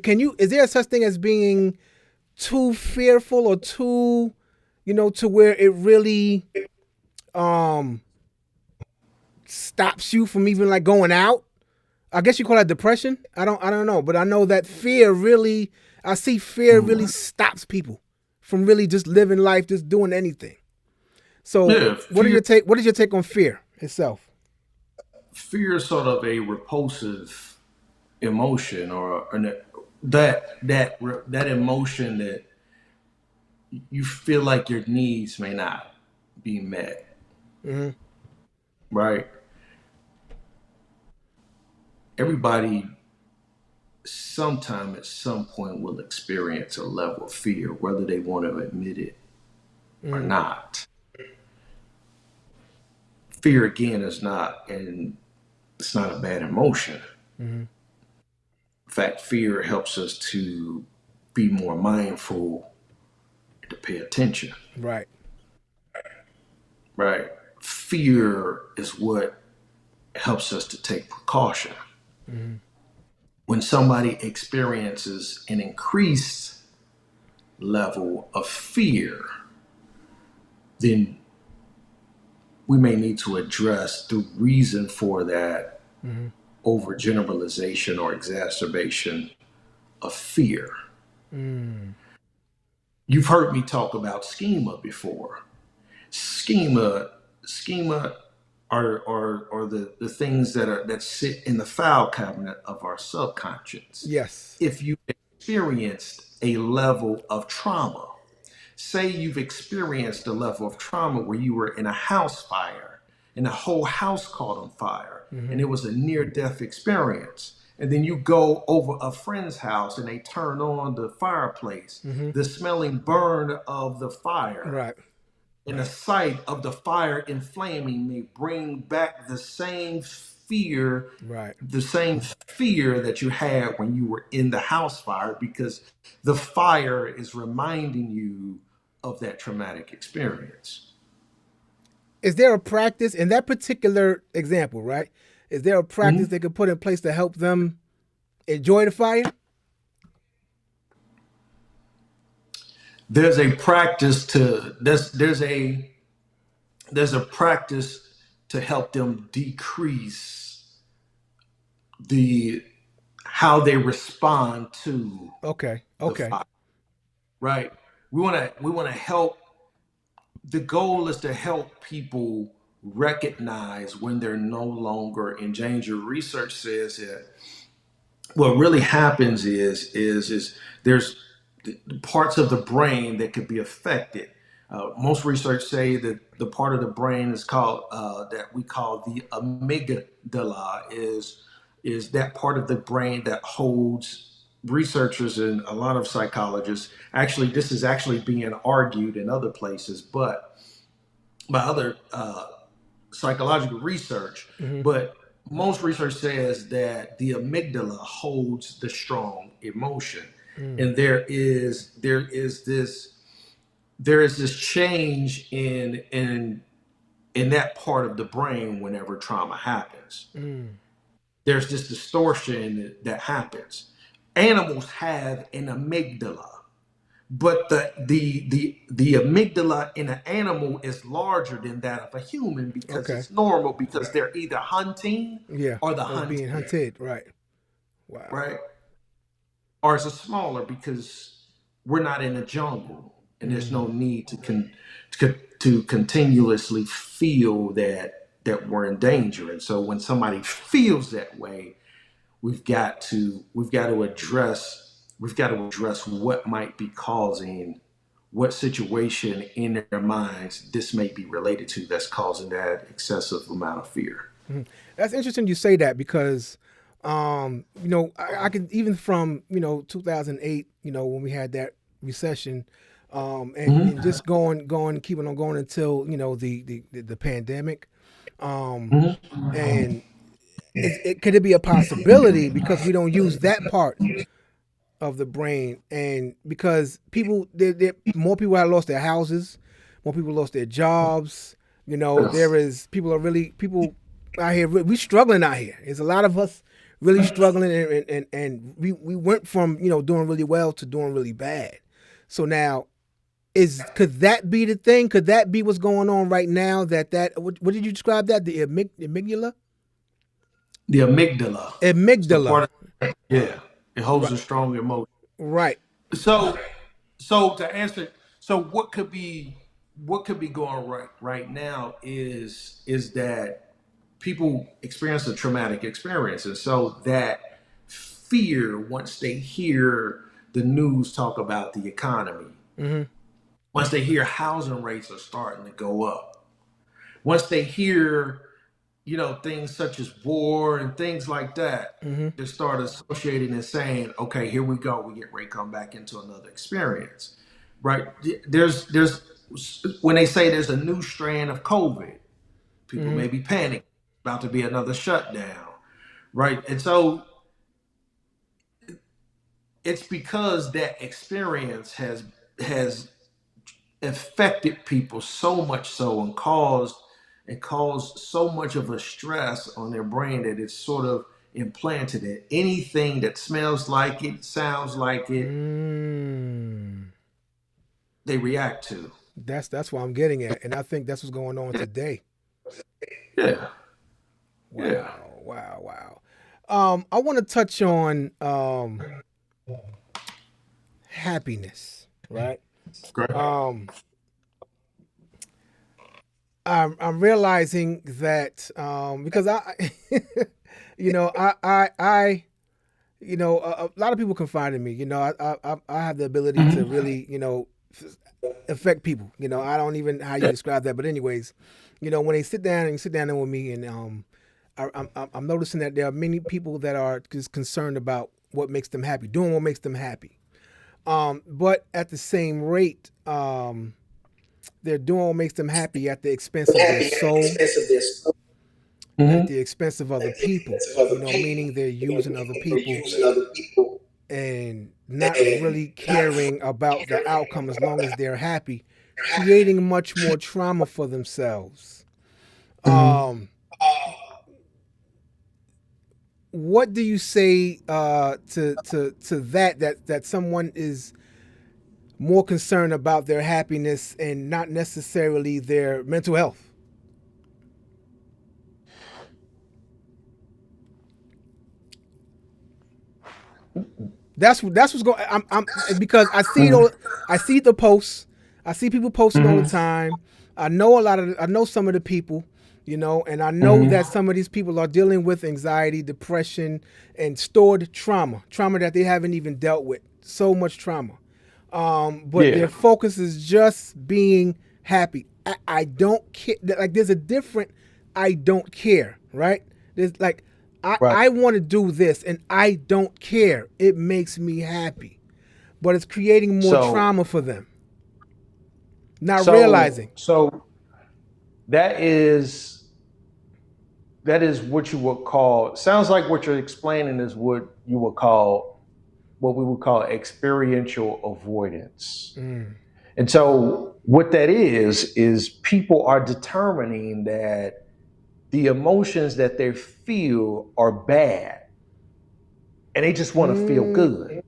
can you, is there such thing as being too fearful or too, to where it really um stops you from even like going out? I guess you call that depression. I don't know, but I know that fear really, I see fear really Mhm. stops people from really just living life, just doing anything. So, Yeah. what are your take? What is your take on fear itself? Fear is sort of a repulsive emotion, or that emotion that you feel like your needs may not be met, Hmm. right? Everybody sometime at some point will experience a level of fear, whether they want to admit it or Hmm. not. Fear again is not, and it's not a bad emotion. Hmm. In fact, fear helps us to be more mindful, to pay attention, Right. right? Fear is what helps us to take precaution. Hmm. When somebody experiences an increased level of fear, then we may need to address the reason for that Hmm. overgeneralization or exacerbation of fear. Mm. You've heard me talk about schema before. Schema are the things that sit in the file cabinet of our subconscious. Yes. If you experienced a level of trauma, say you've experienced a level of trauma where you were in a house fire and the whole house caught on fire Hmm. and it was a near death experience, and then you go over a friend's house and they turn on the fireplace, Hmm. the smelling burn of the fire Right. and the sight of the fire inflaming may bring back Right. the same fear that you had when you were in the house fire, because the fire is reminding you of that traumatic experience. Is there a practice in that particular example? Right. Is there a practice Mhm. they could put in place to help them enjoy the fire? There's a practice to there's a practice to help them decrease the how they respond to Okay. the Okay. fire, right? We want to help. The goal is to help people recognize when they're no longer in danger. Research says that what really happens is there's parts of the brain that could be affected. Most research say that the part of the brain is called that we call the amygdala is that part of the brain that holds researchers and a lot of psychologists. Actually, this is actually being argued in other places, but by other psychological research. Mm-hmm. But most research says that the amygdala holds the strong emotion, Mm. and there is this change in that part of the brain whenever trauma happens. Mm. There's this distortion that happens. Animals have an amygdala, but the amygdala in an animal is larger than that of a human because Okay. it's normal, because they're either hunting Yeah. or the Or being hunted, hunted. Right. Wow. right? Ours is smaller because we're not in the jungle, and there's Mm. no need to continuously feel that we're in danger. And so when somebody feels that way, we've got to address what might be causing, what situation in their minds this may be related to that's causing that excessive amount of fear. Mhm. That's interesting you say that because, I can even from 2008, when we had that recession, and Hmm. just keeping on going until the pandemic, um, Hmm. and could it be a possibility because we don't use that part of the brain, and because more people have lost their houses, more people lost their jobs. There is people out here. We struggling out here. There's a lot of us really struggling, and we went from doing really well to doing really bad. So now could that be the thing? Could that be what's going on right now? What did you describe that, the amygdala? The amygdala. It's the Amygdala. part of, yeah, it holds Right. a strong emotion. Right. So, so to answer, so what could be going right now is that people experience a traumatic experience, and so that fear, once they hear the news talk about the economy, Mm-hmm. once they hear housing rates are starting to go up, once they hear things such as war and things like that, Mm-hmm. they start associating and saying, okay, here we go, we get ready to come back into another experience, right? There's when they say there's a new strand of COVID, people Mm-hmm. may be panicking, about to be another shutdown, right? And so it's because that experience has affected people so much so, and caused so much of a stress on their brain that it's sort of implanted it. Anything that smells like it, sounds like it, Mm. they react to. That's what I'm getting at, and I think that's what's going on today. Yeah, yeah. Wow, wow, wow. I want to touch on happiness, right? Great. Um, I'm realizing that because I a lot of people confide in me. I have the ability to Mhm. really affect people. I don't even how you Yeah. describe that, but anyways, when they sit down there with me, and I'm noticing that there are many people that are just concerned about what makes them happy, doing what makes them happy. But at the same rate, they're doing what makes them happy at the expense of their Happy at the soul, expense of this. at Hmm. the expense of other At the people. expense of other Meaning people, they're using other they're people using other people and not and really not caring about the caring outcome as long about as that. they're happy, creating much more trauma for themselves. Mhm. Um, what do you say to that someone is more concerned about their happiness and not necessarily their mental health? That's what's going. I'm because I see the posts. I see people posting all the Mhm. time. I know some of the people, and I know Mhm. that some of these people are dealing with anxiety, depression, and stored trauma that they haven't even dealt with. So much trauma. But their Yeah. focus is just being happy. I don't care. Like there's a different I don't care, right? There's like Right. I want to do this and I don't care. It makes me happy. But it's creating more So trauma for them. Not so realizing. so that is what you would call, sounds like what you're explaining is what we would call experiential avoidance. Mm. And so what that is people are determining that the emotions that they feel are bad and they just want to feel Mm. good.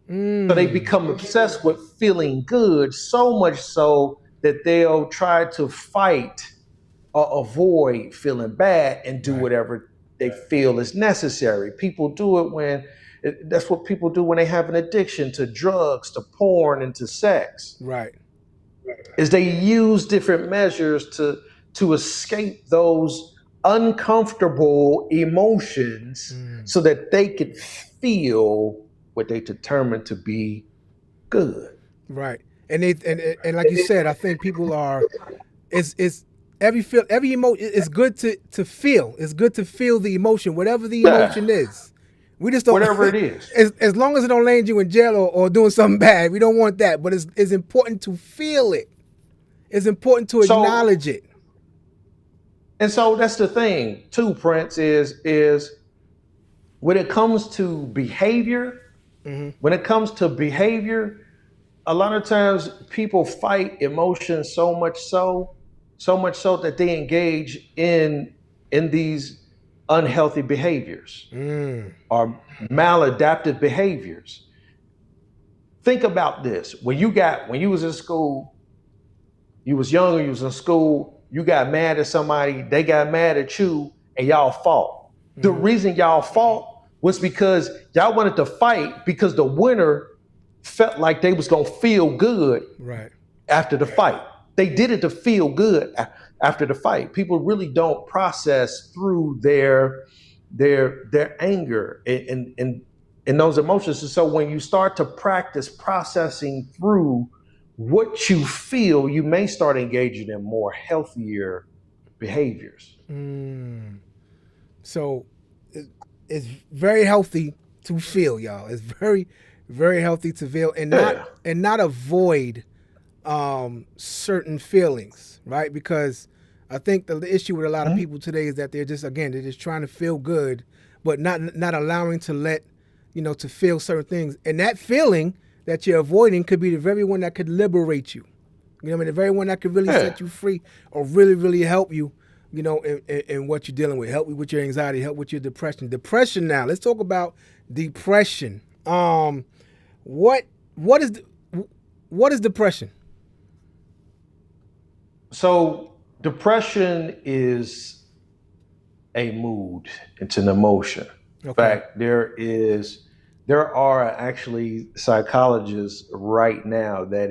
So they Mm. become obsessed with feeling good, so much so that they'll try to fight or avoid feeling bad and do Right. whatever they feel is necessary. People do it when that's what people do when they have an addiction to drugs, to porn, and to sex. Right. Is they use different measures to escape those uncomfortable emotions Mm. so that they could feel what they determine to be good. Right. And like you said, I think people are it's every emotion. It's good to feel. It's good to feel the emotion, whatever the Yeah, emotion is. We just don't. whatever it is. As long as it don't land you in jail or doing something bad, we don't want that. But it's important to feel it. It's important to So acknowledge it. and so that's the thing too, Prince, is when it comes to behavior, Hmm. when it comes to behavior, a lot of times people fight emotions so much so that they engage in these unhealthy behaviors Mm. or maladaptive behaviors. Think about this. When you was in school, you was younger, you was in school, you got mad at somebody, they got mad at you, and y'all fought. The Hmm. reason y'all fought was because y'all wanted to fight because the winner felt like they was gonna feel good Right. after the fight. They did it to feel good after the fight. People really don't process through their anger and those emotions. And so when you start to practice processing through what you feel, you may start engaging in more healthier behaviors. Mm. So it's very healthy to feel, y'all. It's very healthy to feel Yeah. and not avoid certain feelings, right? Because I think the issue with a lot of Mhm. people today is that they're just trying to feel good, but not allowing to let to feel certain things. And that feeling that you're avoiding could be the very one that could liberate you. You know what I mean? The very one that could really Yeah. set you free or really help you, in what you're dealing with. Help you with your anxiety, help with your depression. Depression now. Let's talk about depression. What what is what is depression? So depression is a mood, it's an emotion. In Okay. fact, there are actually psychologists right now that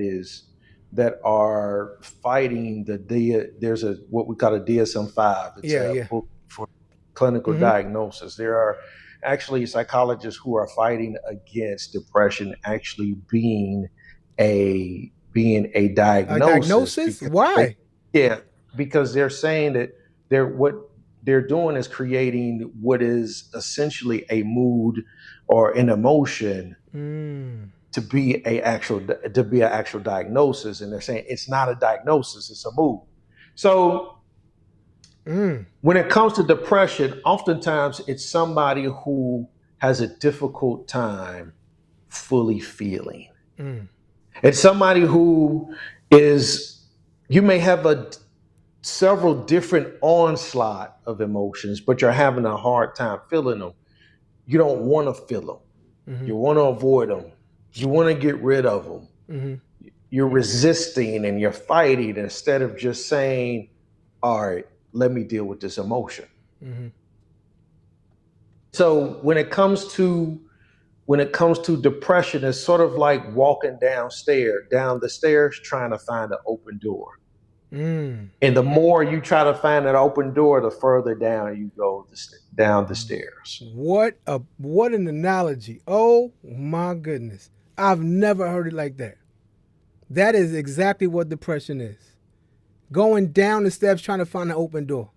are fighting there's a what we call a DSM-5. It's Yeah, a yeah. book for clinical Mm-hmm. diagnosis. There are actually psychologists who are fighting against depression actually being a A diagnosis diagnosis? because they, Why? yeah, because they're saying that what they're doing is creating what is essentially a mood or an emotion Mm. to be an actual diagnosis, and they're saying it's not a diagnosis, it's a mood. So Mm. when it comes to depression, oftentimes it's somebody who has a difficult time fully feeling. Mm. It's somebody who is, you may have several different onslaught of emotions, but you're having a hard time feeling them. You don't want to feel them. Mm-hmm. You want to avoid them. You want to get rid of them. Mm-hmm. You're resisting and you're fighting instead of just saying, all right, let me deal with this emotion. Mm-hmm. So when it comes to depression, it's sort of like walking down the stairs trying to find an open door. Mm. And the more you try to find that open door, the further down you go down the stairs. What an analogy. Oh my goodness. I've never heard it like that. That is exactly what depression is. Going down the steps trying to find an open door.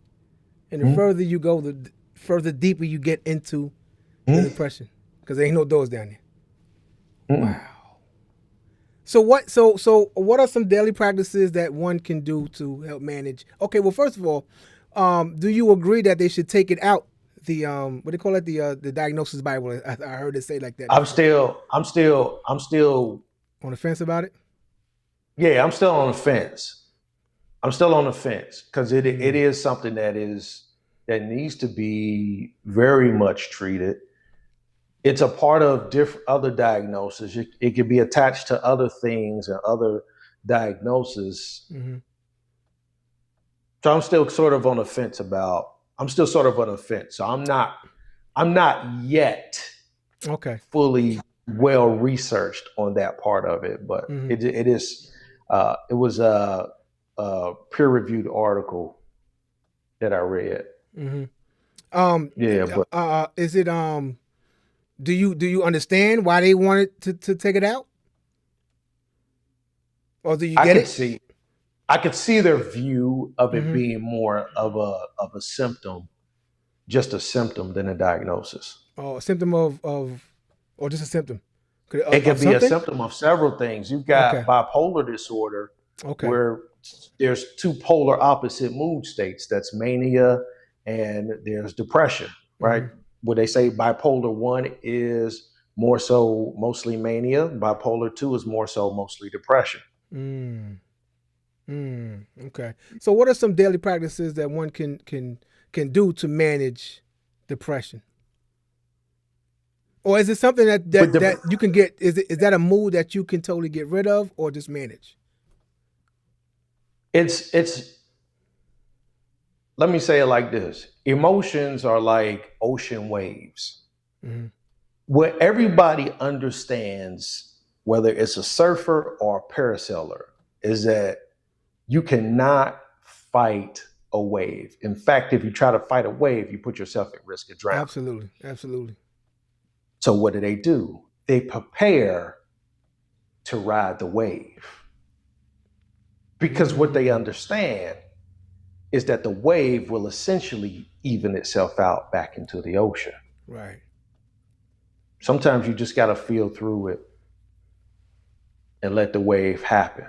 And the Mhm. further you go, the further deeper you get into The Mm. depression, because there ain't no doors down there. Mm. Wow. So what? So what are some daily practices that one can do to help manage? Okay. Well, first of all, do you agree that they should take it out? The what do they call it? The diagnosis Bible. I heard it say like that I'm before. still, I'm still, I'm still, On the fence about it. yeah, I'm still on the fence. I'm still on the fence because it Mm, is something that needs to be very much treated. It's a part of different other diagnoses. It can be attached to other things and other diagnoses. mm-hmm. So I'm still sort of on the fence about. I'm still sort of on the fence. So I'm not. I'm not yet Okay. fully well researched on that part of it, but Mm-hmm. it is. It was a peer reviewed article that I read. Mm-hmm. Um, Yeah, but is it do you understand why they wanted to take it out, or do you I get could it? see I could see their view of it Mm-hmm. being more of a symptom, just a symptom than a diagnosis. Or a symptom of, or just a symptom It of could be a something? symptom of several things. You've got Okay. bipolar disorder, Okay. where there's two polar opposite mood states. That's mania and there's depression, right? Mm-hmm. Where they say bipolar one is more so mostly mania, bipolar two is more so mostly depression. Mm. Okay. So, what are some daily practices that one can do to manage depression? Or is it something that But that you can get? Is that a mood that you can totally get rid of, or just manage? it's let me say it like this: emotions are like ocean waves. Mm-hmm. What everybody understands, whether it's a surfer or a parasailer, is that you cannot fight a wave. In fact, if you try to fight a wave, you put yourself at risk of drowning. Absolutely. Absolutely. So what do? They prepare to ride the wave because what they Mm. understand is that the wave will essentially even itself out back into the ocean. Right. Sometimes you just got to feel through it and let the wave happen.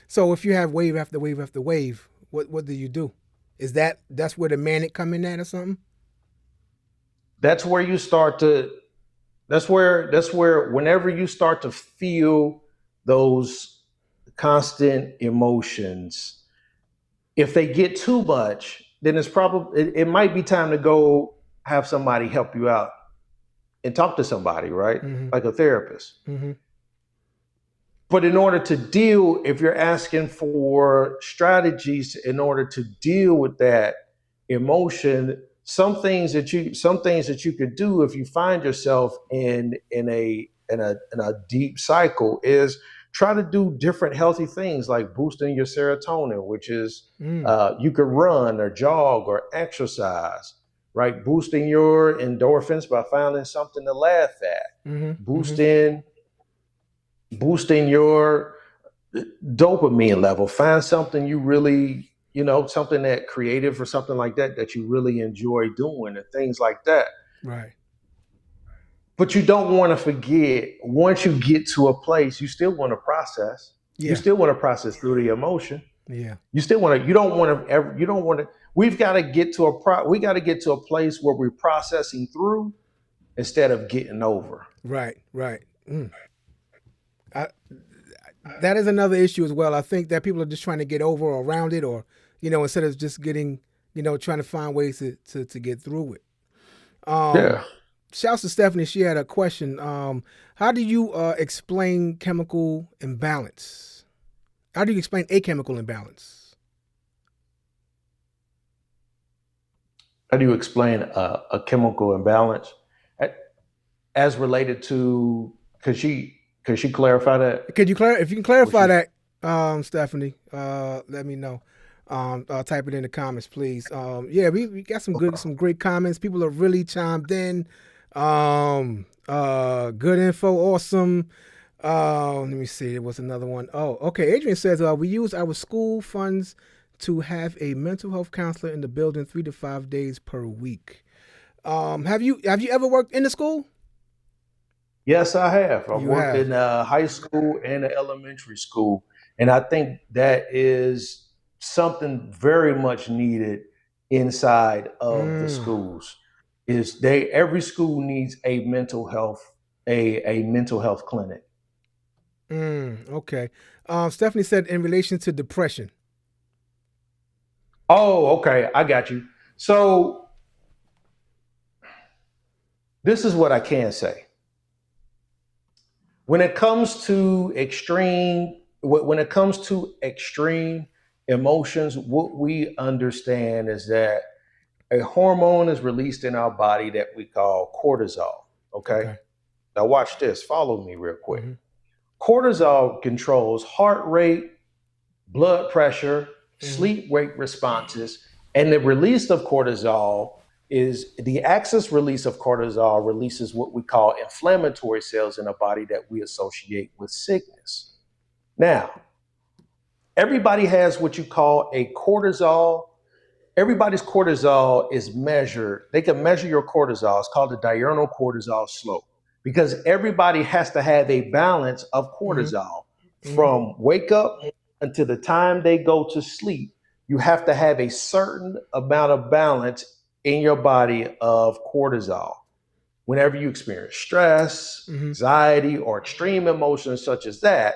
So, if you have wave after wave after wave, what do you do? That's where the manic come in at or something? That's where you start to that's where whenever you start to feel those constant emotions, if they get too much, then it might be time to go have somebody help you out and talk to somebody, right? Mm-hmm. Like a therapist. Mm-hmm. But in order to deal, if you're asking for strategies in order to deal with that emotion, some things that you could do if you find yourself in a deep cycle is try to do different healthy things like boosting your serotonin, which is Mm. you could run or jog or exercise, right? Boosting your endorphins by finding something to laugh at, Mm-hmm. Mm-hmm. boosting boosting your dopamine level. Find something you really, something that creative or something like that that you really enjoy doing and things like that. Right. But you don't want to forget, once you get to a place, you still want to process. You Yeah. still want to process through the emotion. Yeah. You don't want to ever, you don't want to, we've got to get to we got to get to a place where we're processing through instead of getting over. Right. Right. Mm. I, that is another issue as well. I think that people are just trying to get over or around it, or instead of just getting, trying to find ways to get through it. Yeah. Shouts to Stephanie. She had a question. How do you explain chemical imbalance? How do you explain a chemical imbalance? How do you explain a chemical imbalance as related to? Could she clarify that? If you can Was clarify she? that, Stephanie, let me know. Type it in the comments, please. Yeah, we got some great comments. People have really chimed in. Good info, awesome. Let me see. There was another one. Oh, okay. Adrian says we use our school funds to have a mental health counselor in the building 3 to 5 days per week. Have you ever worked in the school? Yes, I have. I've You worked have. in high school and elementary school, and I think that is something very much needed inside of the Mm, schools. Is they every school needs a mental health clinic. okay. Stephanie said in relation to depression. Oh, okay, I got you. So this is what I can say. When it comes to extreme emotions, what we understand is that a hormone is released in our body that we call cortisol. Okay. Okay. Now watch this. Follow me real quick. Mm-hmm. Cortisol controls heart rate, blood pressure, Mm-hmm. sleep wake responses, and the release of cortisol is the axis release of cortisol releases what we call inflammatory cells in the body that we associate with sickness. Now, everybody has what you call a cortisol. Everybody's cortisol is measured. They can measure your cortisol. It's called the diurnal cortisol slope because everybody has to have a balance of Mm-hmm. cortisol Mm-hmm. from wake up until the time they go to sleep. You have to have a certain amount of balance in your body of cortisol. Whenever you experience stress, Mm-hmm. anxiety, or extreme emotions such as that,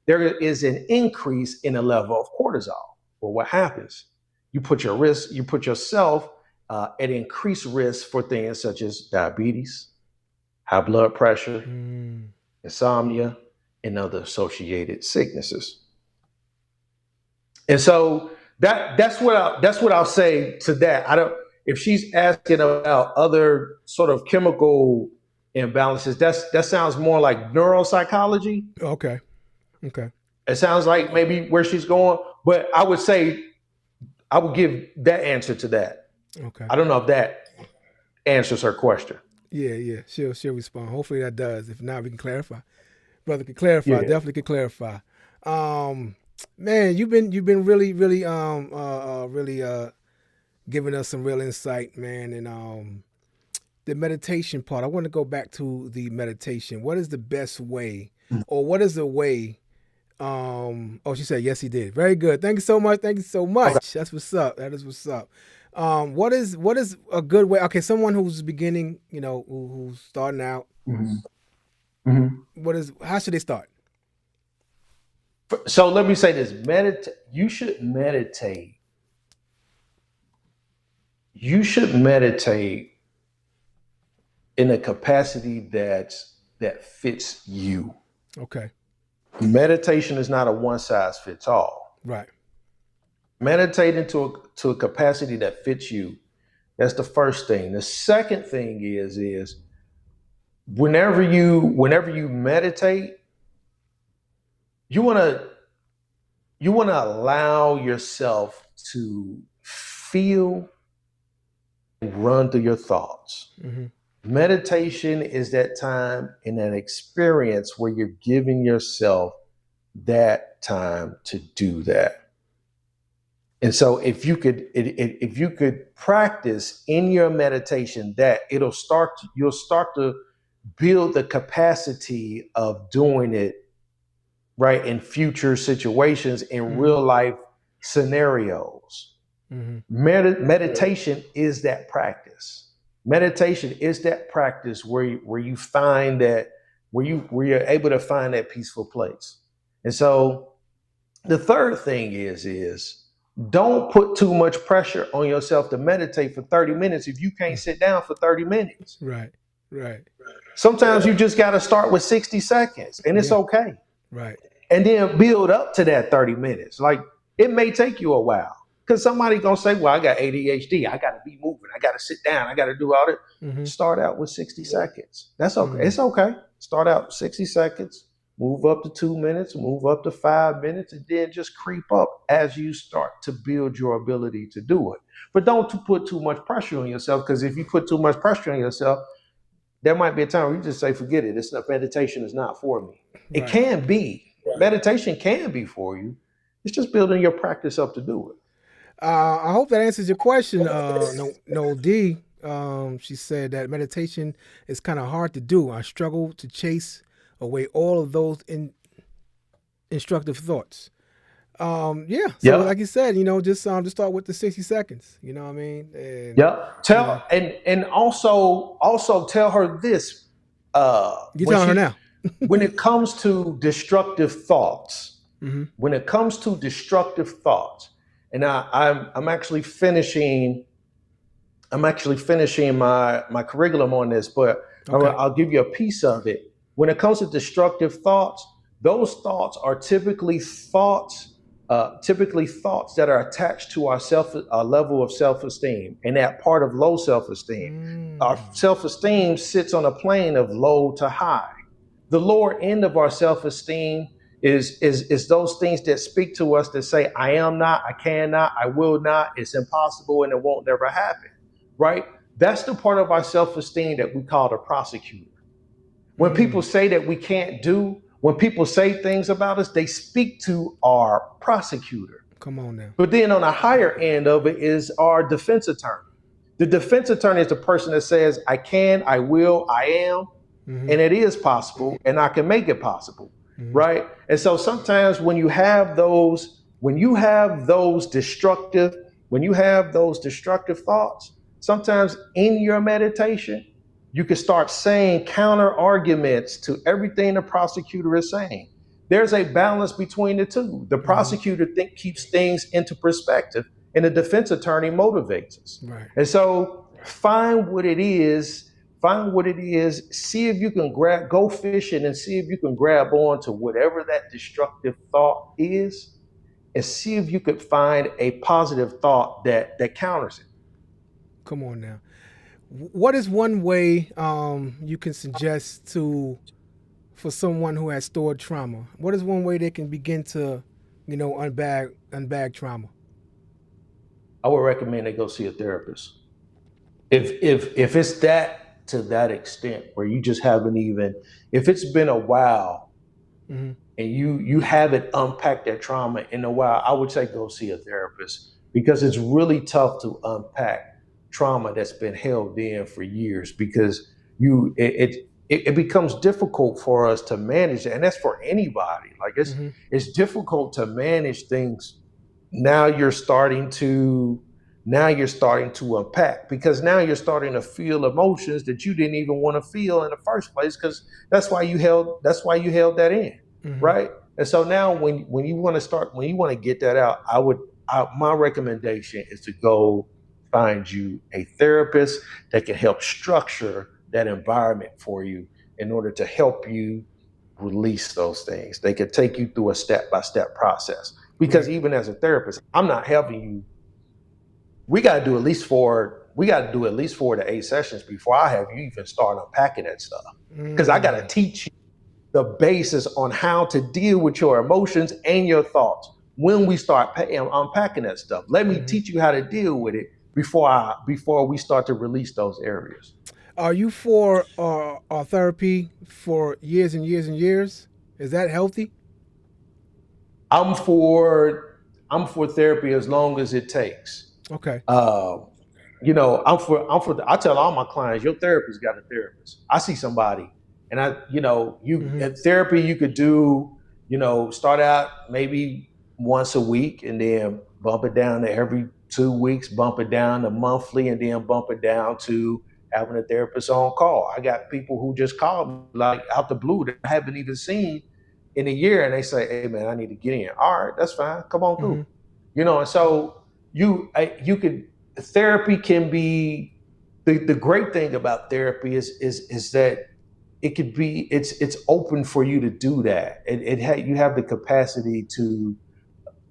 there is an increase in the level of cortisol. Well, what happens? You put yourself at increased risk for things such as diabetes, high blood pressure, Mm. insomnia, and other associated sicknesses. And so that's what I'll say to that. I don't if she's asking about other sort of chemical imbalances, that sounds more like neuropsychology. Okay. Okay. It sounds like maybe where she's going, but I would say I would give that answer to that. Okay. I don't know if that answers her question. Yeah, yeah. She'll respond. Hopefully that does. If not, we can clarify. Brother can clarify. Yeah. Definitely can clarify. Um, man, you've been really, really really giving us some real insight, man. And the meditation part. I want to go back to the meditation. What is the best way, or what is the way? Oh, she said yes, he did. Very good. Thank you so much. Thank you so Okay. much. That's what's up. That is what's up. What is a good way? Okay, someone who's beginning, who's starting out. Mhm. Mhm. How should they start? So let me say this: You should meditate. You should meditate in a capacity that fits you. Okay. Meditation is not a one size fits all. Right. Meditating to a capacity that fits you. That's the first thing. The second thing is whenever you meditate, you want to allow yourself to feel and run through your thoughts. Mm-hmm. Meditation is that time and that experience where you're giving yourself that time to do that. And so if you could practice in your meditation that you'll start to build the capacity of doing it right in future situations in Mm-hmm. real life scenarios. Mm-hmm. Meditation is that practice. Meditation is that practice where you find that where you're able to find that peaceful place. And so the third thing is don't put too much pressure on yourself to meditate for 30 minutes if you can't sit down for 30 minutes. Right. Right. Sometimes you just got to start with 60 seconds and it's Yeah. okay. Right. And then build up to that 30 minutes. Like it may take you a while because somebody gonna say, well, I got ADHD. I got to be moving. I got to sit down. I got to do all that. Mm-hmm. Start out with 60 seconds. That's okay. Mm. It's okay. Start out 60 seconds, move up to 2 minutes, move up to 5 minutes, and then just creep up as you start to build your ability to do it. But don't put too much pressure on yourself because if you put too much pressure on yourself, there might be a time where you just say, forget it. It's not meditation is not for me. It Right. can be. Meditation can be for you. It's just building your practice up to do it. I hope that answers your question, no D. She said that meditation is kind of hard to do. I struggle to chase away all of those instructive thoughts. Yeah. So Yep. like you said, just start with the 60 seconds. You know what I mean? And Yep. you know, And also tell her this. you When telling her she now. when it comes to destructive thoughts, Mm-hmm. when it comes to destructive thoughts, and I'm actually finishing. I'm actually finishing my curriculum on this, but Okay. I'll give you a piece of it. When it comes to destructive thoughts, those thoughts are typically thoughts that are attached to our level of self-esteem, and that part of low self-esteem. Our Mm. self-esteem sits on a plane of low to high. The lower end of our self-esteem is those things that speak to us that say, I am not, I cannot, I will not, it's impossible, and it won't never happen. Right? That's the part of our self-esteem that we call the prosecutor. When people Mm. say that we can't do, when people say things about us, they speak to our prosecutor. Come on now. But then on the higher end of it is our defense attorney. The defense attorney is the person that says, I can, I will, I am, Mm-hmm. and it is possible, and I can make it possible. Mm-hmm. Right? And so sometimes when you have those destructive thoughts, sometimes in your meditation, you can start saying counter arguments to everything the prosecutor is saying. There's a balance between the two. The Mm-hmm. prosecutor keeps things into perspective, and the defense attorney motivates us. Right. And so find what it is. See if you can go fishing and see if you can grab on to whatever that destructive thought is, and see if you could find a positive thought that counters it. Come on now. What is one way you can suggest for someone who has stored trauma? What is one way they can begin to, unbag trauma? I would recommend they go see a therapist. If it's that to that extent where you just haven't even, if it's been a while, Mm-hmm. and you haven't unpacked that trauma in a while, I would say go see a therapist, because it's really tough to unpack trauma that's been held in for years, because it becomes difficult for us to manage it, and that's for anybody. Like Mm-hmm. it's difficult to manage things. Now you're starting to unpack, because now you're starting to feel emotions that you didn't even want to feel in the first place, because that's why you held that in. Mm-hmm. Right? And so now when you want to get that out, my recommendation is to go find you a therapist that can help structure that environment for you in order to help you release those things. They could take you through a step-by-step process, because Right. even as a therapist, I'm not helping you. We got to do at least 4 to 8 sessions before I have you even start unpacking that stuff, because I got to Mm. teach you the basis on how to deal with your emotions and your thoughts when we start unpacking that stuff. Let me Mm-hmm. teach you how to deal with it before we start to release those areas. Are you for therapy for years and years and years? Is that healthy? I'm for therapy as long as it takes. Okay. Uh, I tell all my clients, your therapist got a therapist. I see somebody, and you Mm-hmm. at therapy you could do, start out maybe once a week, and then bump it down to every 2 weeks, bump it down to monthly, and then bump it down to having a therapist on call. I got people who just call me like out the blue that I haven't even seen in a year, and they say, "Hey man, I need to get in." All right, that's fine. Come on Mm-hmm. through. And so you could therapy can be the great thing about therapy is that it's open for you to do that. You have the capacity to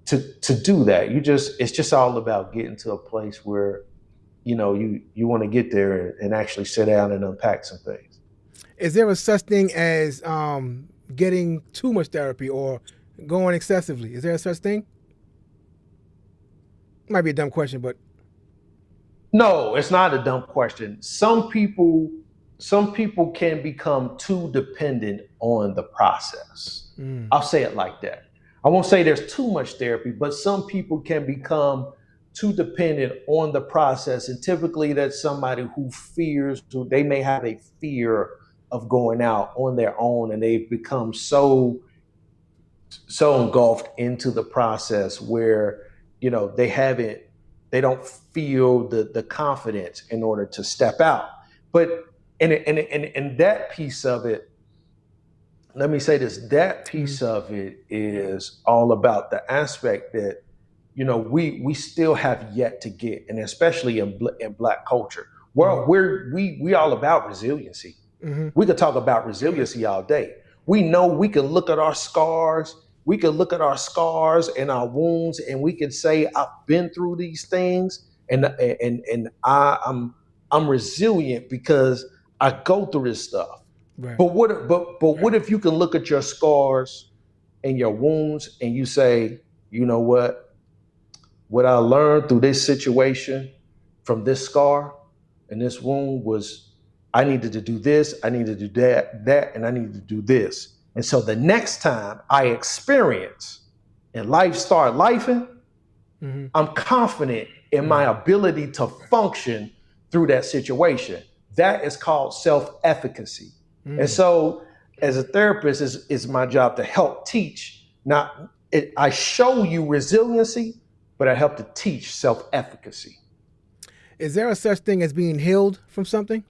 do that. It's just all about getting to a place where you want to get there and actually sit down and unpack some things. Is there a such thing as getting too much therapy or going excessively? Is there a such thing? Might be a dumb question, but No, it's not a dumb question. Some people can become too dependent on the process. mm, I'll say it like that. I won't say there's too much therapy, but some people can become too dependent on the process. And typically that's somebody who they may have a fear of going out on their own, and they've become so engulfed into the process where, they don't feel the confidence in order to step out. But and that piece of it, let me say this, that piece of it is all about the aspect that, we still have yet to get, and especially in Black culture, we all about resiliency. We could talk about resiliency all day. We know we can look at our scars. We can look at our scars and our wounds, and we can say, I've been through these things, and I'm resilient because I go through this stuff. Right. But what if you can look at your scars and your wounds and you say, you know what I learned through this situation, from this scar and this wound, was I needed to do this, I needed to do that, and I needed to do this. And so the next time I experience and life start lifing, I'm confident in my ability to function through that situation. That is called self-efficacy. And so as a therapist, it's my job to help teach. I show you resiliency, but I help to teach self-efficacy. Is there a such thing as being healed from something?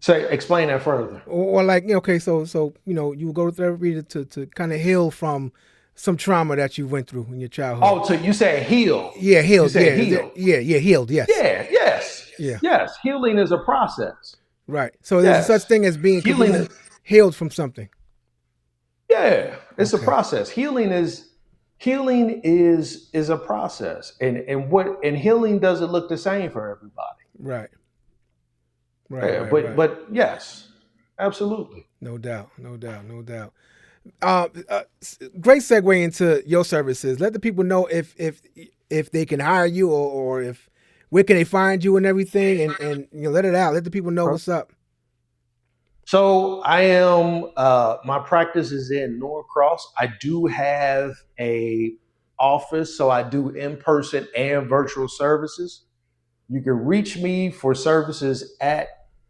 Explain that further. Or like, okay, so you go to therapy to kind of heal from some trauma that you went through in your childhood. Oh, so you say heal? Yeah, healed. You say heal. Yeah, healed. Yes. Yeah, yes. Yeah. Yes. Healing is a process. Right. So there's such thing as being healed from something. Yeah, it's a process. Healing is a process, and healing doesn't look the same for everybody. Right. But yes, absolutely. No doubt. Great segue into your services. Let the people know if they can hire you or if where can they find you and everything, and let it out. Let the people know what's up. So I am. My practice is in Norcross. I do have a office, so I do in-person and virtual services. You can reach me for services at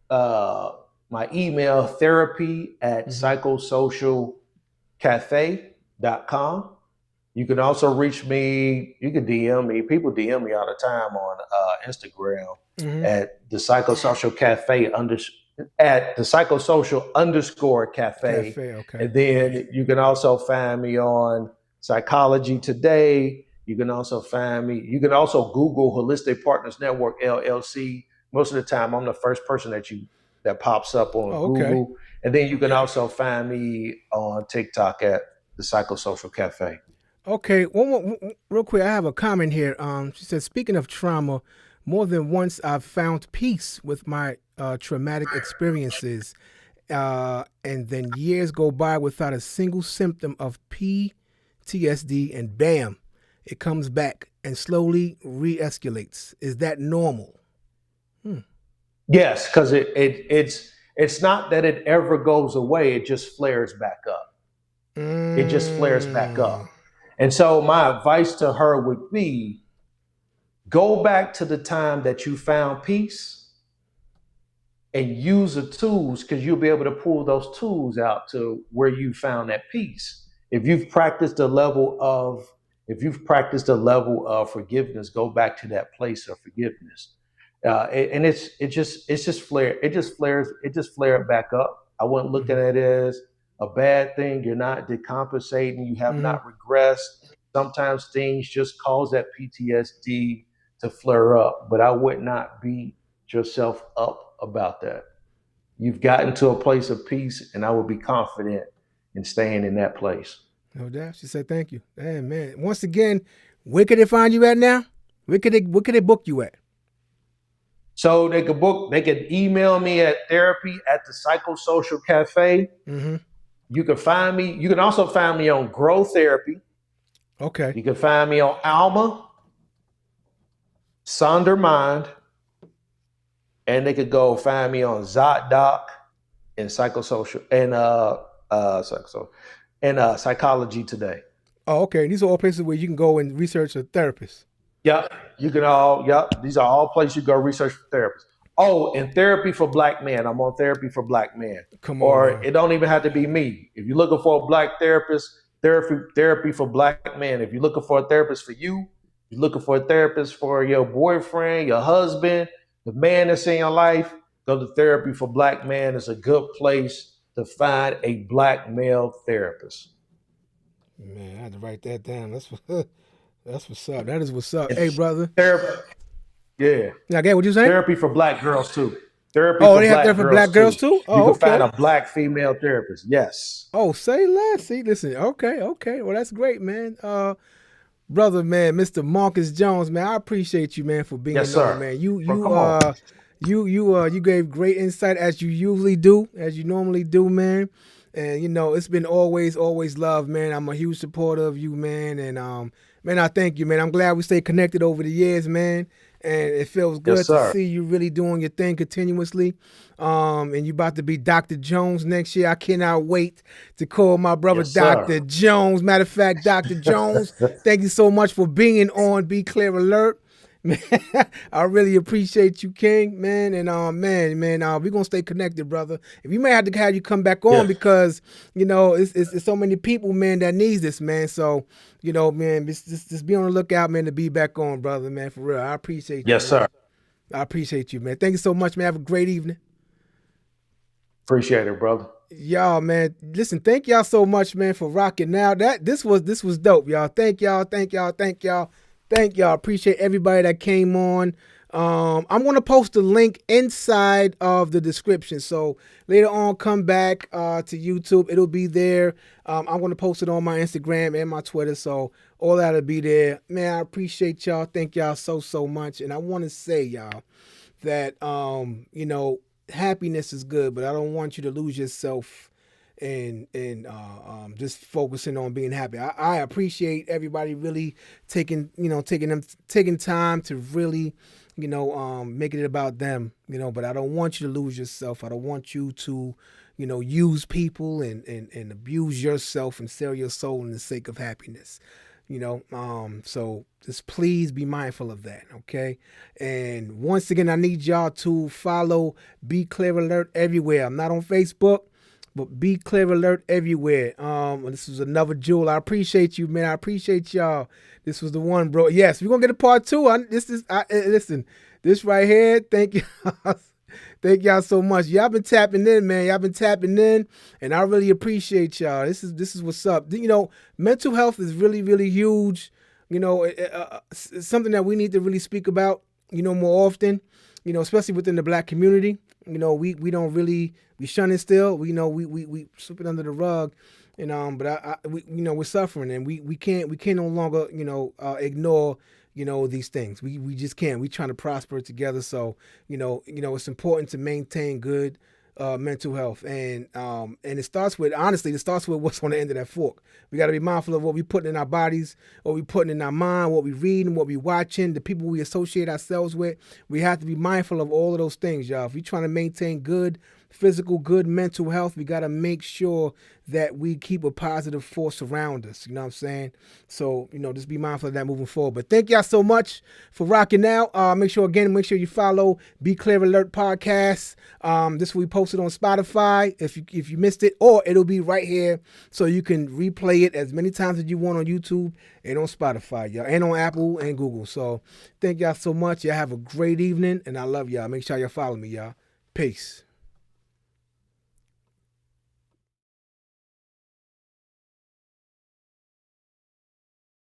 my email, therapy@psychosocialcafe.com. You can also reach me. You can DM me. People DM me all the time on Instagram at the Psychosocial Cafe at the Psychosocial _cafe. Okay. And then you can also find me on Psychology Today. You can also find me. You can also Google Holistic Partners Network LLC. Most of the time, I'm the first person that pops up on Google. And then you can also find me on TikTok at the Psychosocial Cafe. Okay, one more, real quick. I have a comment here. She says, speaking of trauma, more than once I've found peace with my traumatic experiences, and then years go by without a single symptom of PTSD, and bam, it comes back and slowly re-escalates. Is that normal? Yes, because it's not that it ever goes away. It just flares back up. It just flares back up. And so my advice to her would be, go back to the time that you found peace and use the tools, because you'll be able to pull those tools out to where you found that peace. If you've practiced a level of forgiveness, go back to that place of forgiveness. And it just flared back up. I wouldn't look at it as a bad thing. You're not decompensating. You have not regressed. Sometimes things just cause that PTSD to flare up, but I would not beat yourself up about that. You've gotten to a place of peace, and I would be confident in staying in that place. No doubt. She said, thank you. Man. Once again, where could they find you at now? Where could they book you at? So they could email me at therapy@the Cafe. You can find me. You can also find me on Grow Therapy. Okay. You can find me on Alma, Sonder Mind, and they could go find me on ZocDoc and Psychosocial and Psychology Today. Oh, okay. These are all places where you can go and research a therapist. Yep, you can all. Yep, these are all places you go research for therapists. Oh, and therapy for black men. I'm on therapy for black men. Come on Or now. it don't even have to be me. If you're looking for a black therapist, therapy for black men. If you're looking for a therapist for you, you're looking for a therapist for your boyfriend, your husband, the man that's in your life. Go to therapy for black men. It's a good place to find a black male therapist. Man, I had to write that down. That's what's up. That is what's up. And Hey, brother. therapy, yeah. Now, again, what you saying? Therapy for black girls too. Therapy Oh, for they have black there for girls black girls too. too? You Oh, can find okay. a black female therapist. Yes. Oh, say less. See, listen. Okay. Well, that's great, man. Brother, man, Mr. Marcus Jones, man, I appreciate you, man, for being Yes, on, sir. man. Bro, come on. You gave great insight as you usually do, as you normally do, man. And you know, it's been always love, man. I'm a huge supporter of you, man. And man, I thank you, man. I'm glad we stayed connected over the years, man. And it feels good Yes, to sir. see you really doing your thing continuously. And you about to be Dr. Jones next year. I cannot wait to call my brother Yes, sir. Dr. Jones. Matter of fact, Dr. Jones, thank you so much for being on Be Clear Alert. Man, I really appreciate you, King, man. And we're gonna stay connected, brother. If you may have to have you come back on Yeah. because you know it's so many people, man, that needs this, man. So you know, man, just be on the lookout, man, to be back on, brother, man. For real, I appreciate you. Yes, man. sir. I appreciate you, man. Thank you so much, man. Have a great evening. Appreciate it, brother. Y'all, man, listen, thank y'all so much, man, for rocking now. This was dope, y'all. Thank y'all. Appreciate everybody that came on. I'm gonna post the link inside of the description. So later on, come back to YouTube. It'll be there. I'm gonna post it on my Instagram and my Twitter. So all that'll be there. Man, I appreciate y'all. Thank y'all so much. And I want to say, y'all, that you know, happiness is good, but I don't want you to lose yourself and just focusing on being happy. I appreciate everybody really taking time to really, make it about them, but I don't want you to lose yourself. I don't want you to, use people and abuse yourself and sell your soul in the sake of happiness. So just please be mindful of that, okay? And once again, I need y'all to follow Be Clear Alert everywhere. I'm not on Facebook, but Be Clear Alert everywhere. This was another jewel. I appreciate you, man. I appreciate y'all. This was the one, bro. Yes, we're gonna get a part two. Listen, this right here. Thank you. Thank y'all so much. Y'all been tapping in, man. Y'all been tapping in, and I really appreciate y'all. This is what's up. Mental health is really, really huge. It's something that we need to really speak about, more often, especially within the black community. We don't really, we shun it still. We sweep it under the rug, but we're suffering, and we can't no longer, ignore, these things. We just can't. We trying to prosper together. So, it's important to maintain good mental health. And it starts with what's on the end of that fork. We got to be mindful of what we putting in our bodies, what we putting in our mind, what we reading, what we watching, the people we associate ourselves with. We have to be mindful of all of those things, y'all. If we're trying to maintain good physical, good mental health, we got to make sure that we keep a positive force around us. You know what I'm saying? So, just be mindful of that moving forward. But thank y'all so much for rocking out. Make sure you follow Be Clear Alert Podcast. This will be posted on Spotify if you missed it, or it'll be right here so you can replay it as many times as you want on YouTube and on Spotify, y'all, and on Apple and Google. So thank y'all so much. Y'all have a great evening, and I love y'all. Make sure y'all follow me, y'all. Peace.